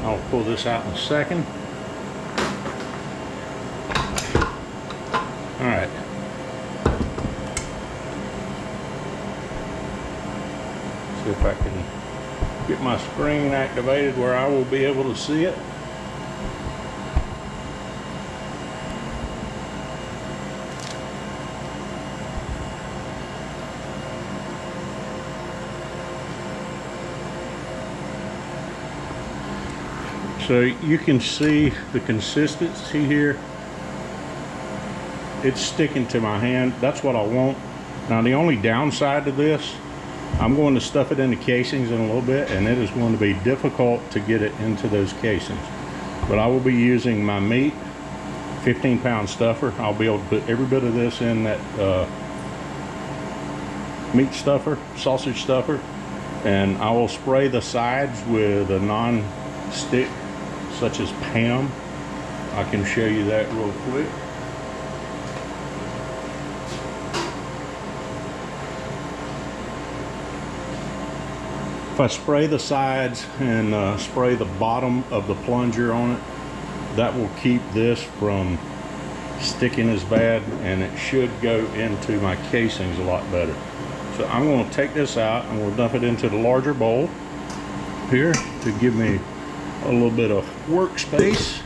I'll pull this out in a second. All right. See if I can get my screen activated where I will be able to see it. So you can see the consistency here. It's sticking to my hand. That's what I want. Now the only downside to this, I'm going to stuff it into casings in a little bit, and it is going to be difficult to get it into those casings. But I will be using my meat 15-pound stuffer. I'll be able to put every bit of this in that meat stuffer, sausage stuffer, and I will spray the sides with a non-stick such as Pam. I can show you that real quick. If I spray the sides and spray the bottom of the plunger on it, that will keep this from sticking as bad, and it should go into my casings a lot better. So I'm going to take this out and we'll dump it into the larger bowl here to give me a little bit of workspace.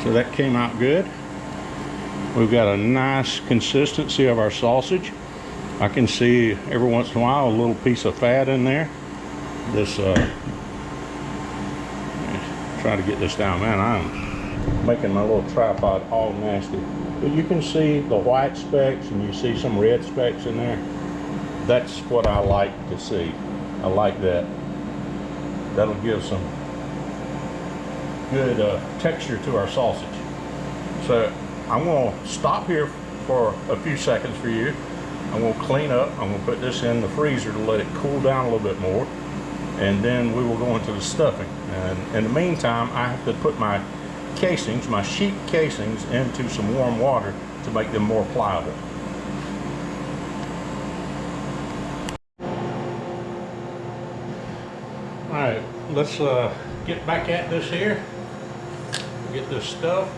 So that came out good. We've got a nice consistency of our sausage. I can see every once in a while a little piece of fat in there. This try to get this down, man. I'm making my little tripod all nasty. But you can see the white specks and you see some red specks in there. That's what I like to see. I like that. That'll give some good texture to our sausage. So I'm going to stop here for a few seconds for you. I'm going to clean up. I'm going to put this in the freezer to let it cool down a little bit more, and then we will go into the stuffing. And in the meantime, I have to put my casings, my sheep casings, into some warm water to make them more pliable. All right, let's get back at this here. Get this stuffed.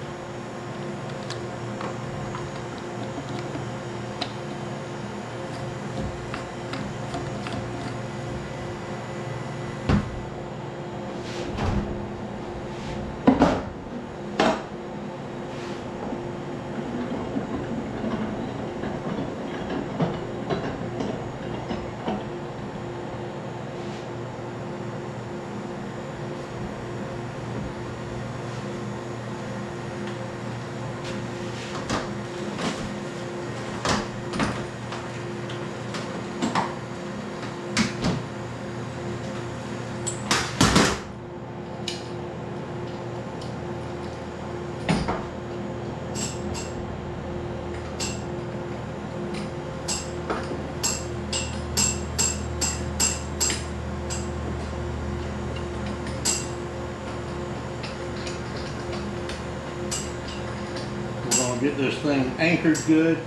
Get this thing anchored good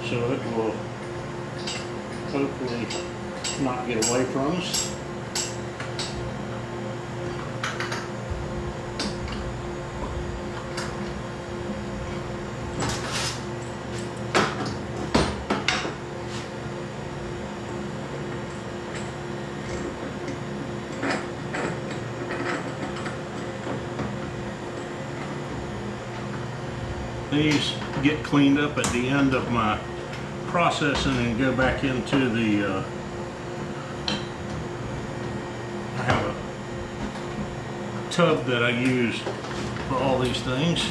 so it will hopefully not get away from us. These get cleaned up at the end of my processing and go back into the I have a tub that I use for all these things.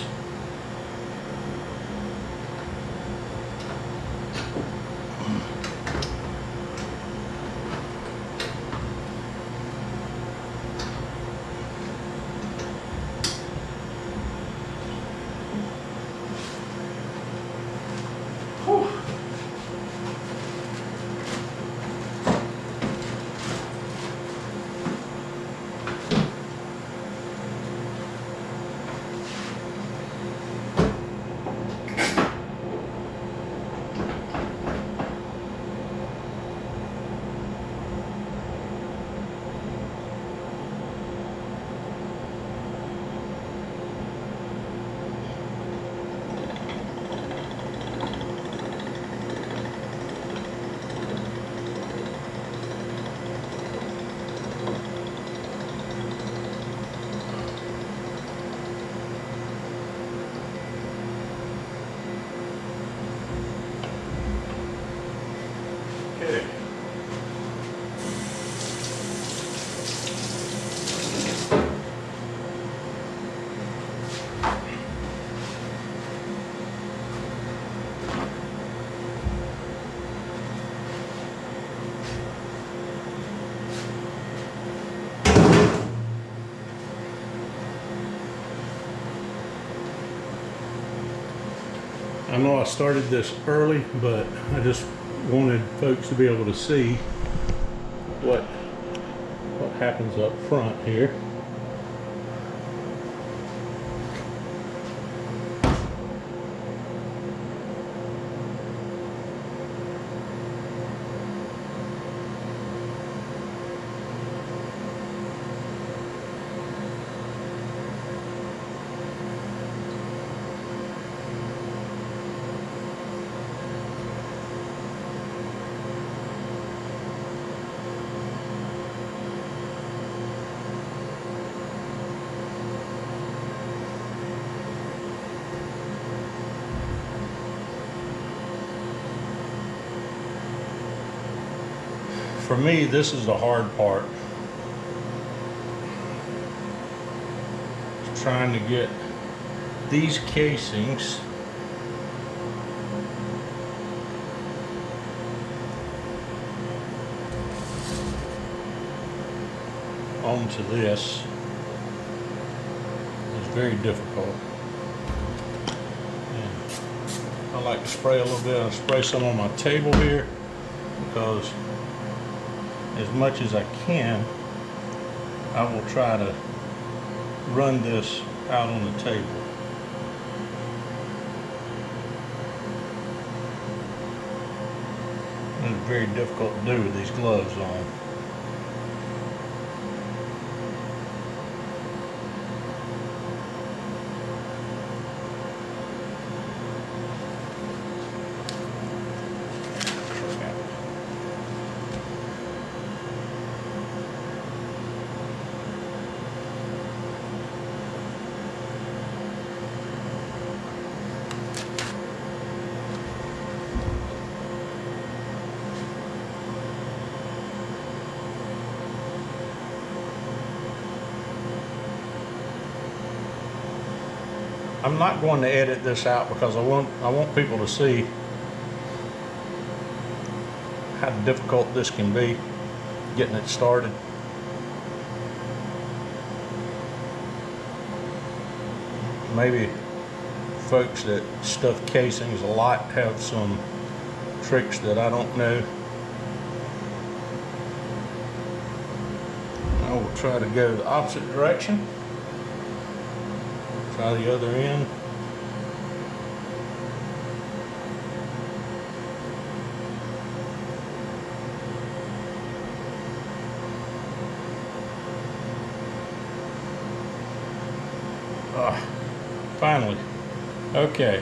Okay. I know I started this early, but I just wanted folks to be able to see what happens up front here. For me, this is the hard part. It's trying to get these casings onto this. It's very difficult. And I like to spray a little bit. I spray some on my table here because as much as I can, I will try to run this out on the table. And it's very difficult to do with these gloves on. I'm not going to edit this out because I want people to see how difficult this can be getting it started. Maybe folks that stuff casings a lot have some tricks that I don't know. I will try to go the opposite direction. Try the other end. Finally. Okay.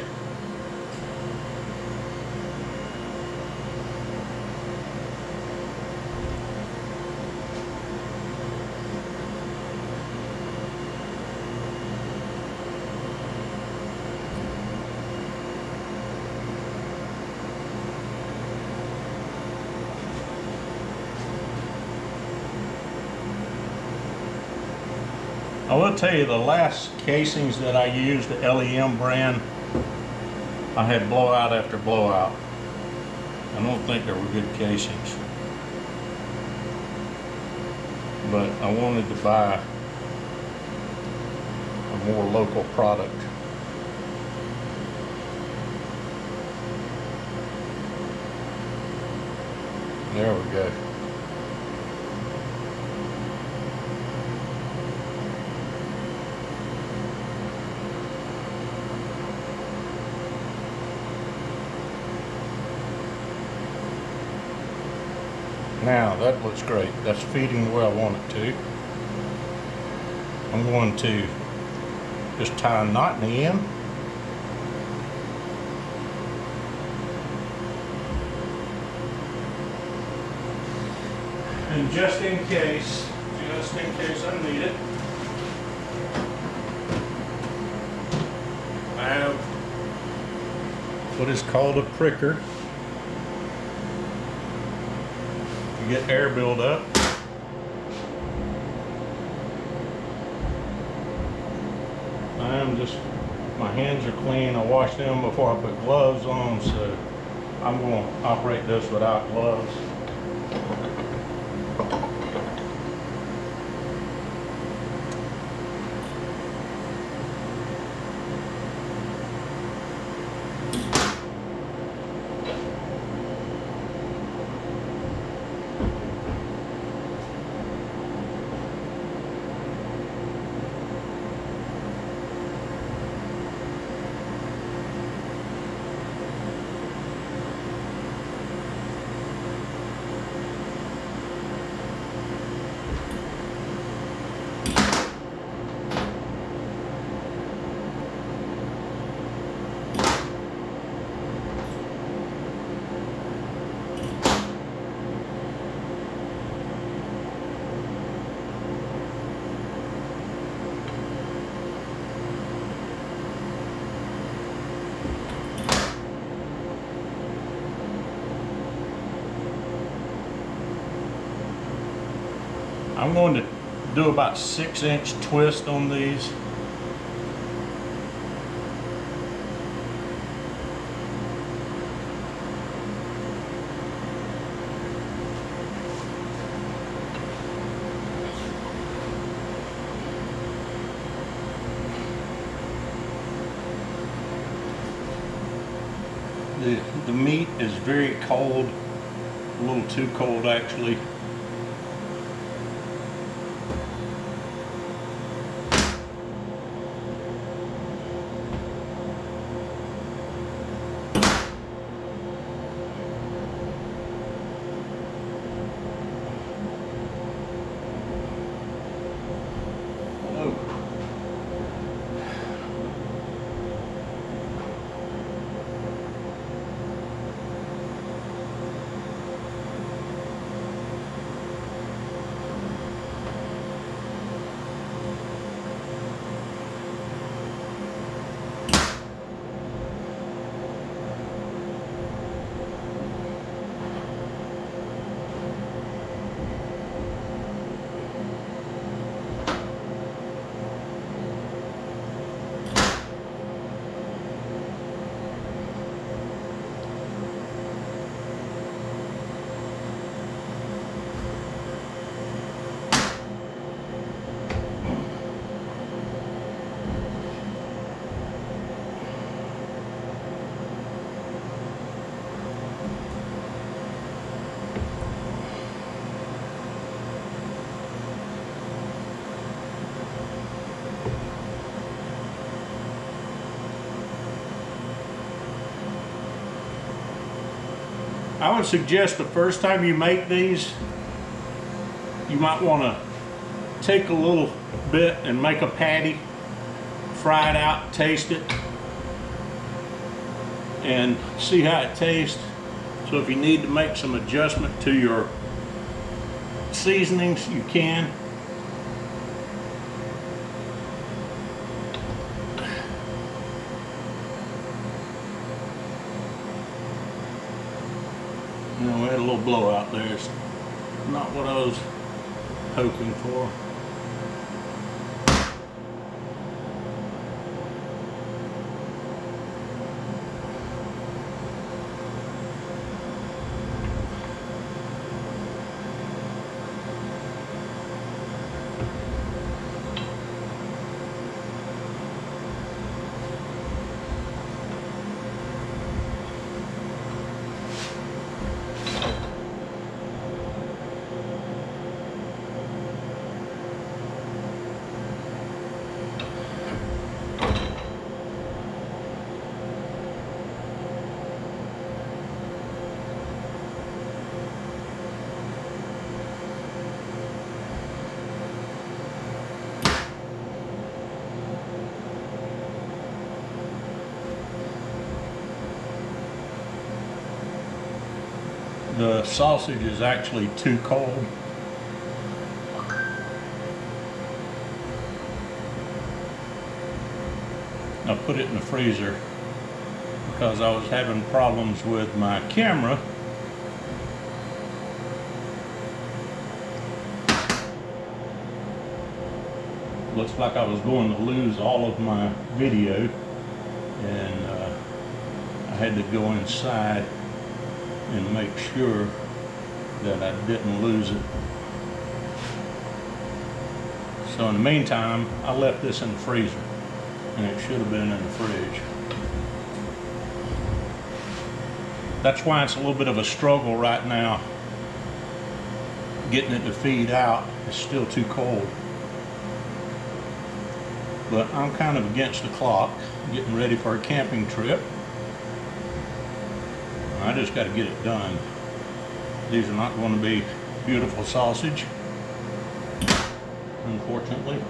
I will tell you, the last casings that I used, the LEM brand, I had blowout after blowout. I don't think they were good casings. But I wanted to buy a more local product. There we go. Now that looks great. That's feeding the way I want it to. I'm going to just tie a knot in the end. And just in case I need it, I have what is called a pricker. to get air buildup. My hands are clean. I washed them before I put gloves on, so I'm going to operate this without gloves. I'm going to do about 6-inch twist on these. The meat is very cold, a little too cold actually. I would suggest the first time you make these, you might want to take a little bit and make a patty, fry it out, taste it, and see how it tastes. So if you need to make some adjustment to your seasonings, you can. You know, we had a little blowout there. It's not what I was hoping for. The sausage is actually too cold. I put it in the freezer because I was having problems with my camera looks like I was going to lose all of my video, and I had to go inside and make sure that I didn't lose it. So in the meantime, I left this in the freezer, and it should have been in the fridge. That's why it's a little bit of a struggle right now getting it to feed out. It's still too cold. But I'm kind of against the clock, getting ready for a camping trip. I just got to get it done. These are not going to be beautiful sausage, unfortunately.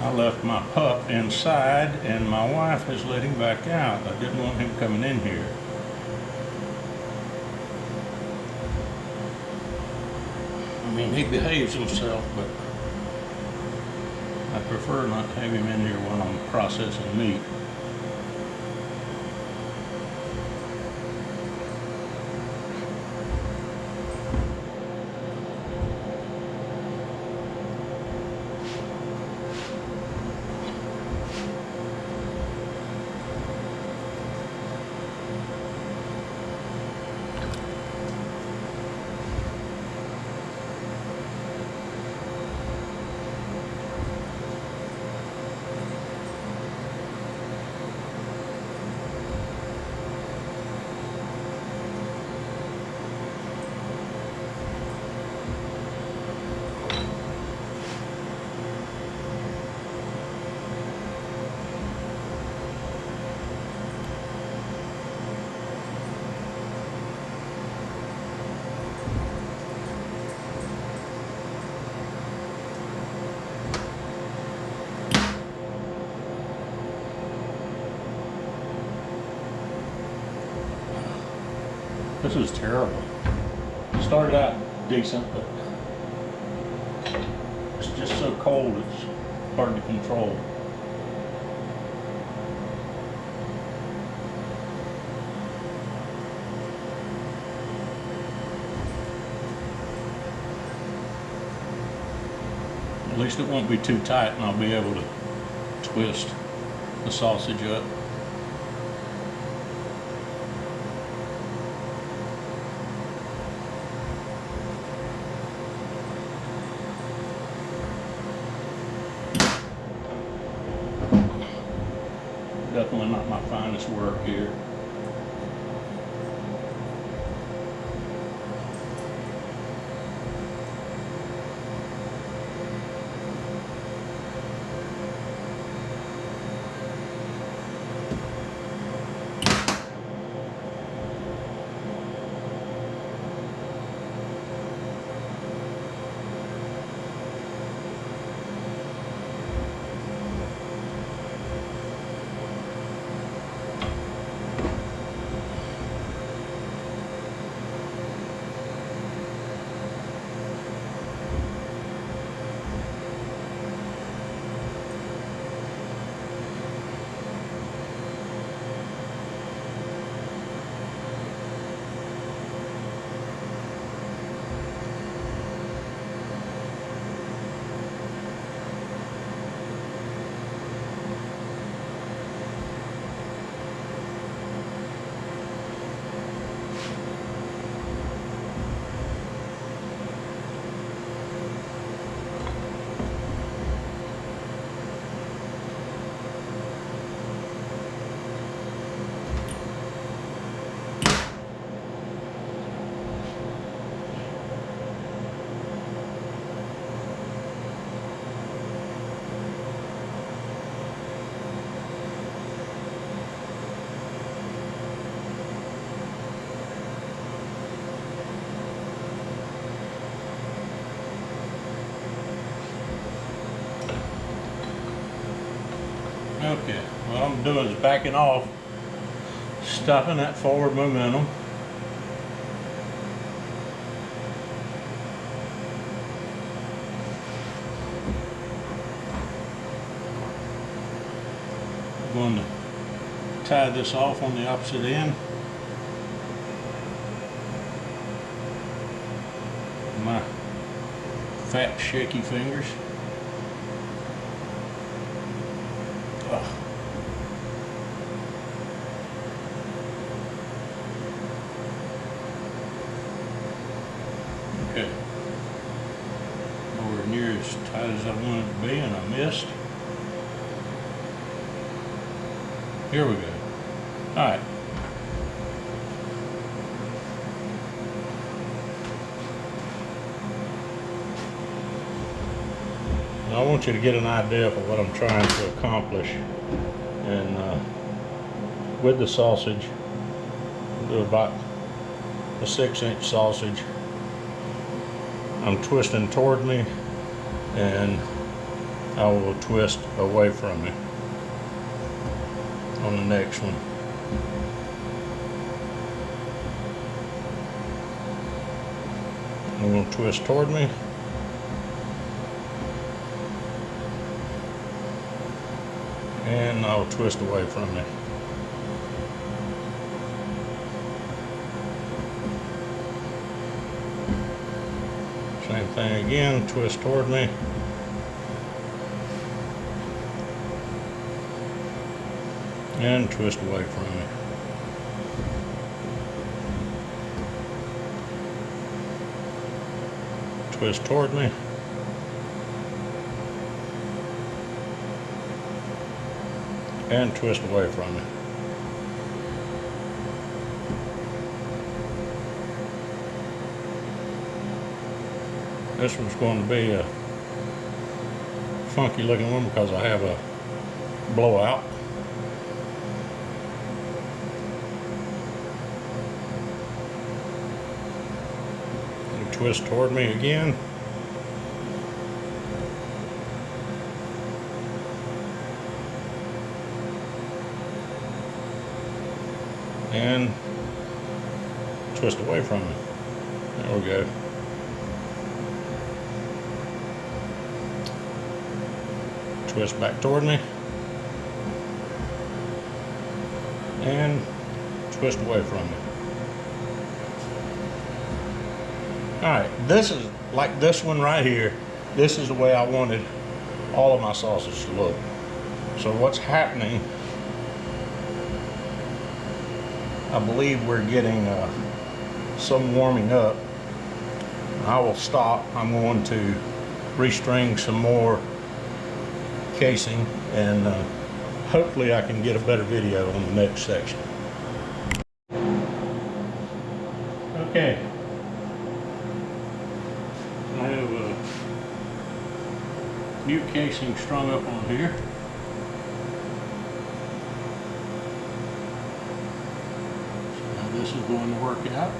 I left my pup inside, and my wife has let him back out. I didn't want him coming in here. I mean, he behaves himself, but I prefer not to have him in here when I'm processing meat. This is terrible. It started out decent, but it's just so cold it's hard to control. At least it won't be too tight, and I'll be able to twist the sausage up. Definitely not my finest work here. Okay, What I'm doing is backing off, stopping that forward momentum. I'm going to tie this off on the opposite end. My fat, shaky fingers. Ugh. Okay. Nowhere near as tight as I wanted it to be, and I missed. Here we go. All right. I want you to get an idea of what I'm trying to accomplish. And with the sausage, I'll do about a 6-inch sausage. I'm twisting toward me, and I will twist away from me on the next one. I'm going to twist toward me. And I'll twist away from me. Same thing again, twist toward me. And twist away from me. Twist toward me. And twist away from me. This one's going to be a funky looking one because I have a blowout. And twist toward me again. And twist away from it. There we go. Twist back toward me. And twist away from me. Alright, this is like this one right here. This is the way I wanted all of my sausage to look. So what's happening, I believe we're getting some warming up. I will stop. I'm going to restring some more casing, and hopefully I can get a better video on the next section. Okay. I have a new casing strung up on here. This is going to work out.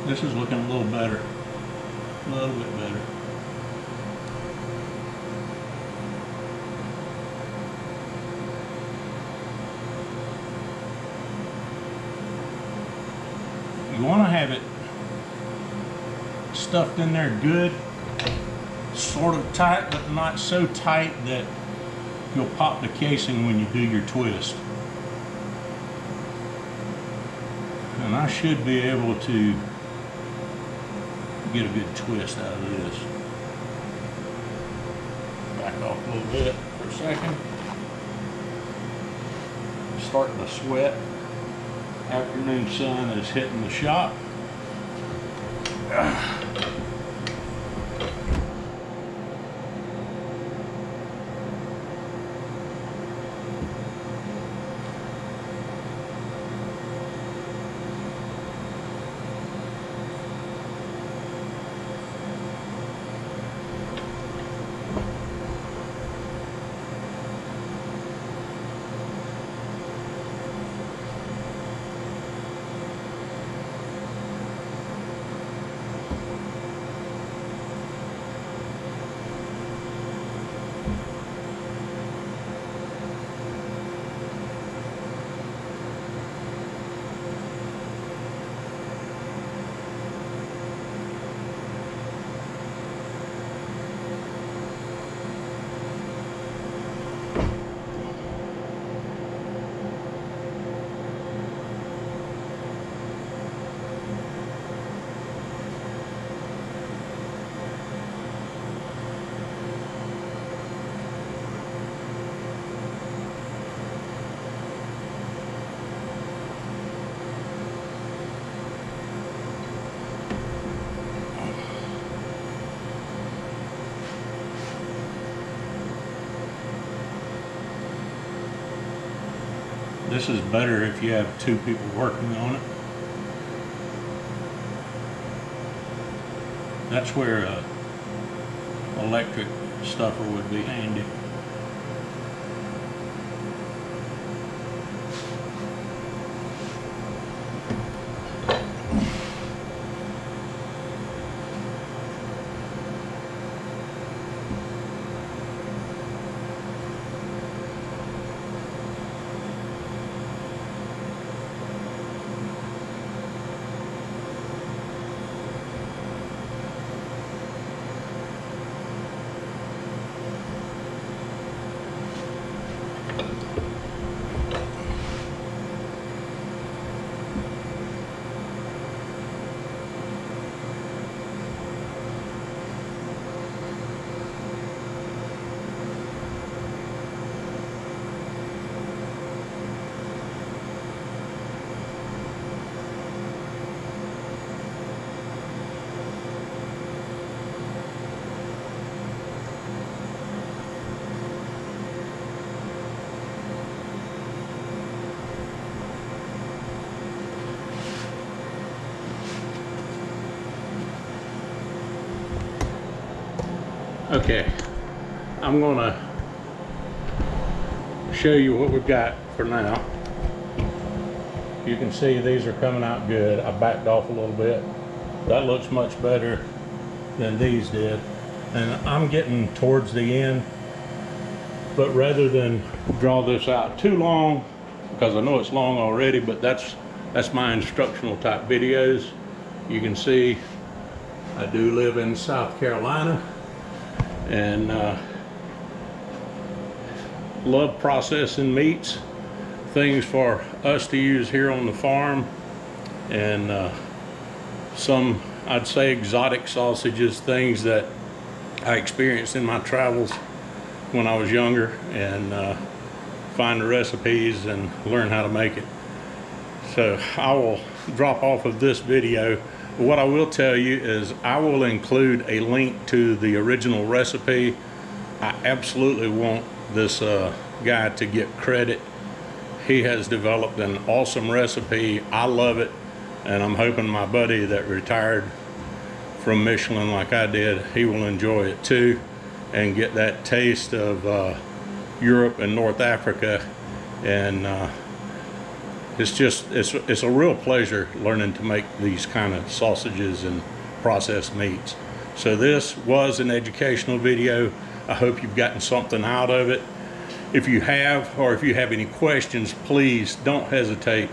This is looking a little better, a little bit better. You want to have it stuffed in there good, sort of tight, but not so tight that you'll pop the casing when you do your twist. And I should be able to get a good twist out of this. Back off a little bit for a second. Starting to sweat. Afternoon sun is hitting the shop. This is better if you have two people working on it. That's where a electric stuffer would be handy. Okay, I'm gonna show you what we've got for now. You can see these are coming out good. I backed off a little bit. That looks much better than these did. And I'm getting towards the end, but rather than draw this out too long, because I know it's long already, but that's my instructional type videos. You can see I do live in South Carolina, and love processing meats, things for us to use here on the farm, and some, I'd say, exotic sausages, things that I experienced in my travels when I was younger, and find the recipes and learn how to make it. So I will drop off of this video. What I will tell you is I will include a link to the original recipe. I absolutely want this guy to get credit. He has developed an awesome recipe. I love it, and I'm hoping my buddy that retired from Michelin like I did, he will enjoy it too and get that taste of Europe and North Africa. And it's a real pleasure learning to make these kind of sausages and processed meats. So this was an educational video. I hope you've gotten something out of it. If you have, or if you have any questions, please don't hesitate.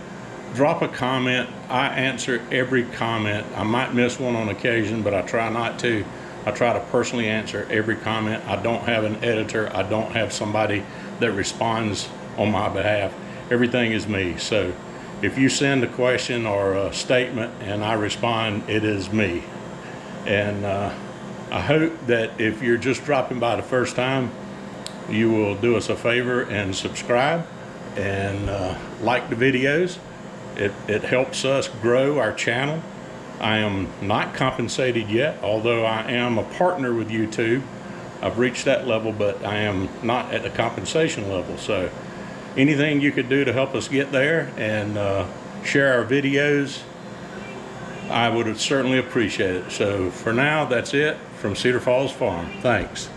Drop a comment. I answer every comment. I might miss one on occasion, but I try not to. I try to personally answer every comment. I don't have an editor. I don't have somebody that responds on my behalf. Everything is me. So if you send a question or a statement and I respond, it is me. And I hope that if you're just dropping by the first time, you will do us a favor and subscribe and like the videos. It helps us grow our channel. I am not compensated yet, although I am a partner with YouTube. I've reached that level, but I am not at the compensation level. So anything you could do to help us get there and share our videos, I would certainly appreciate it. So for now, that's it from Cedar Falls Farm. Thanks.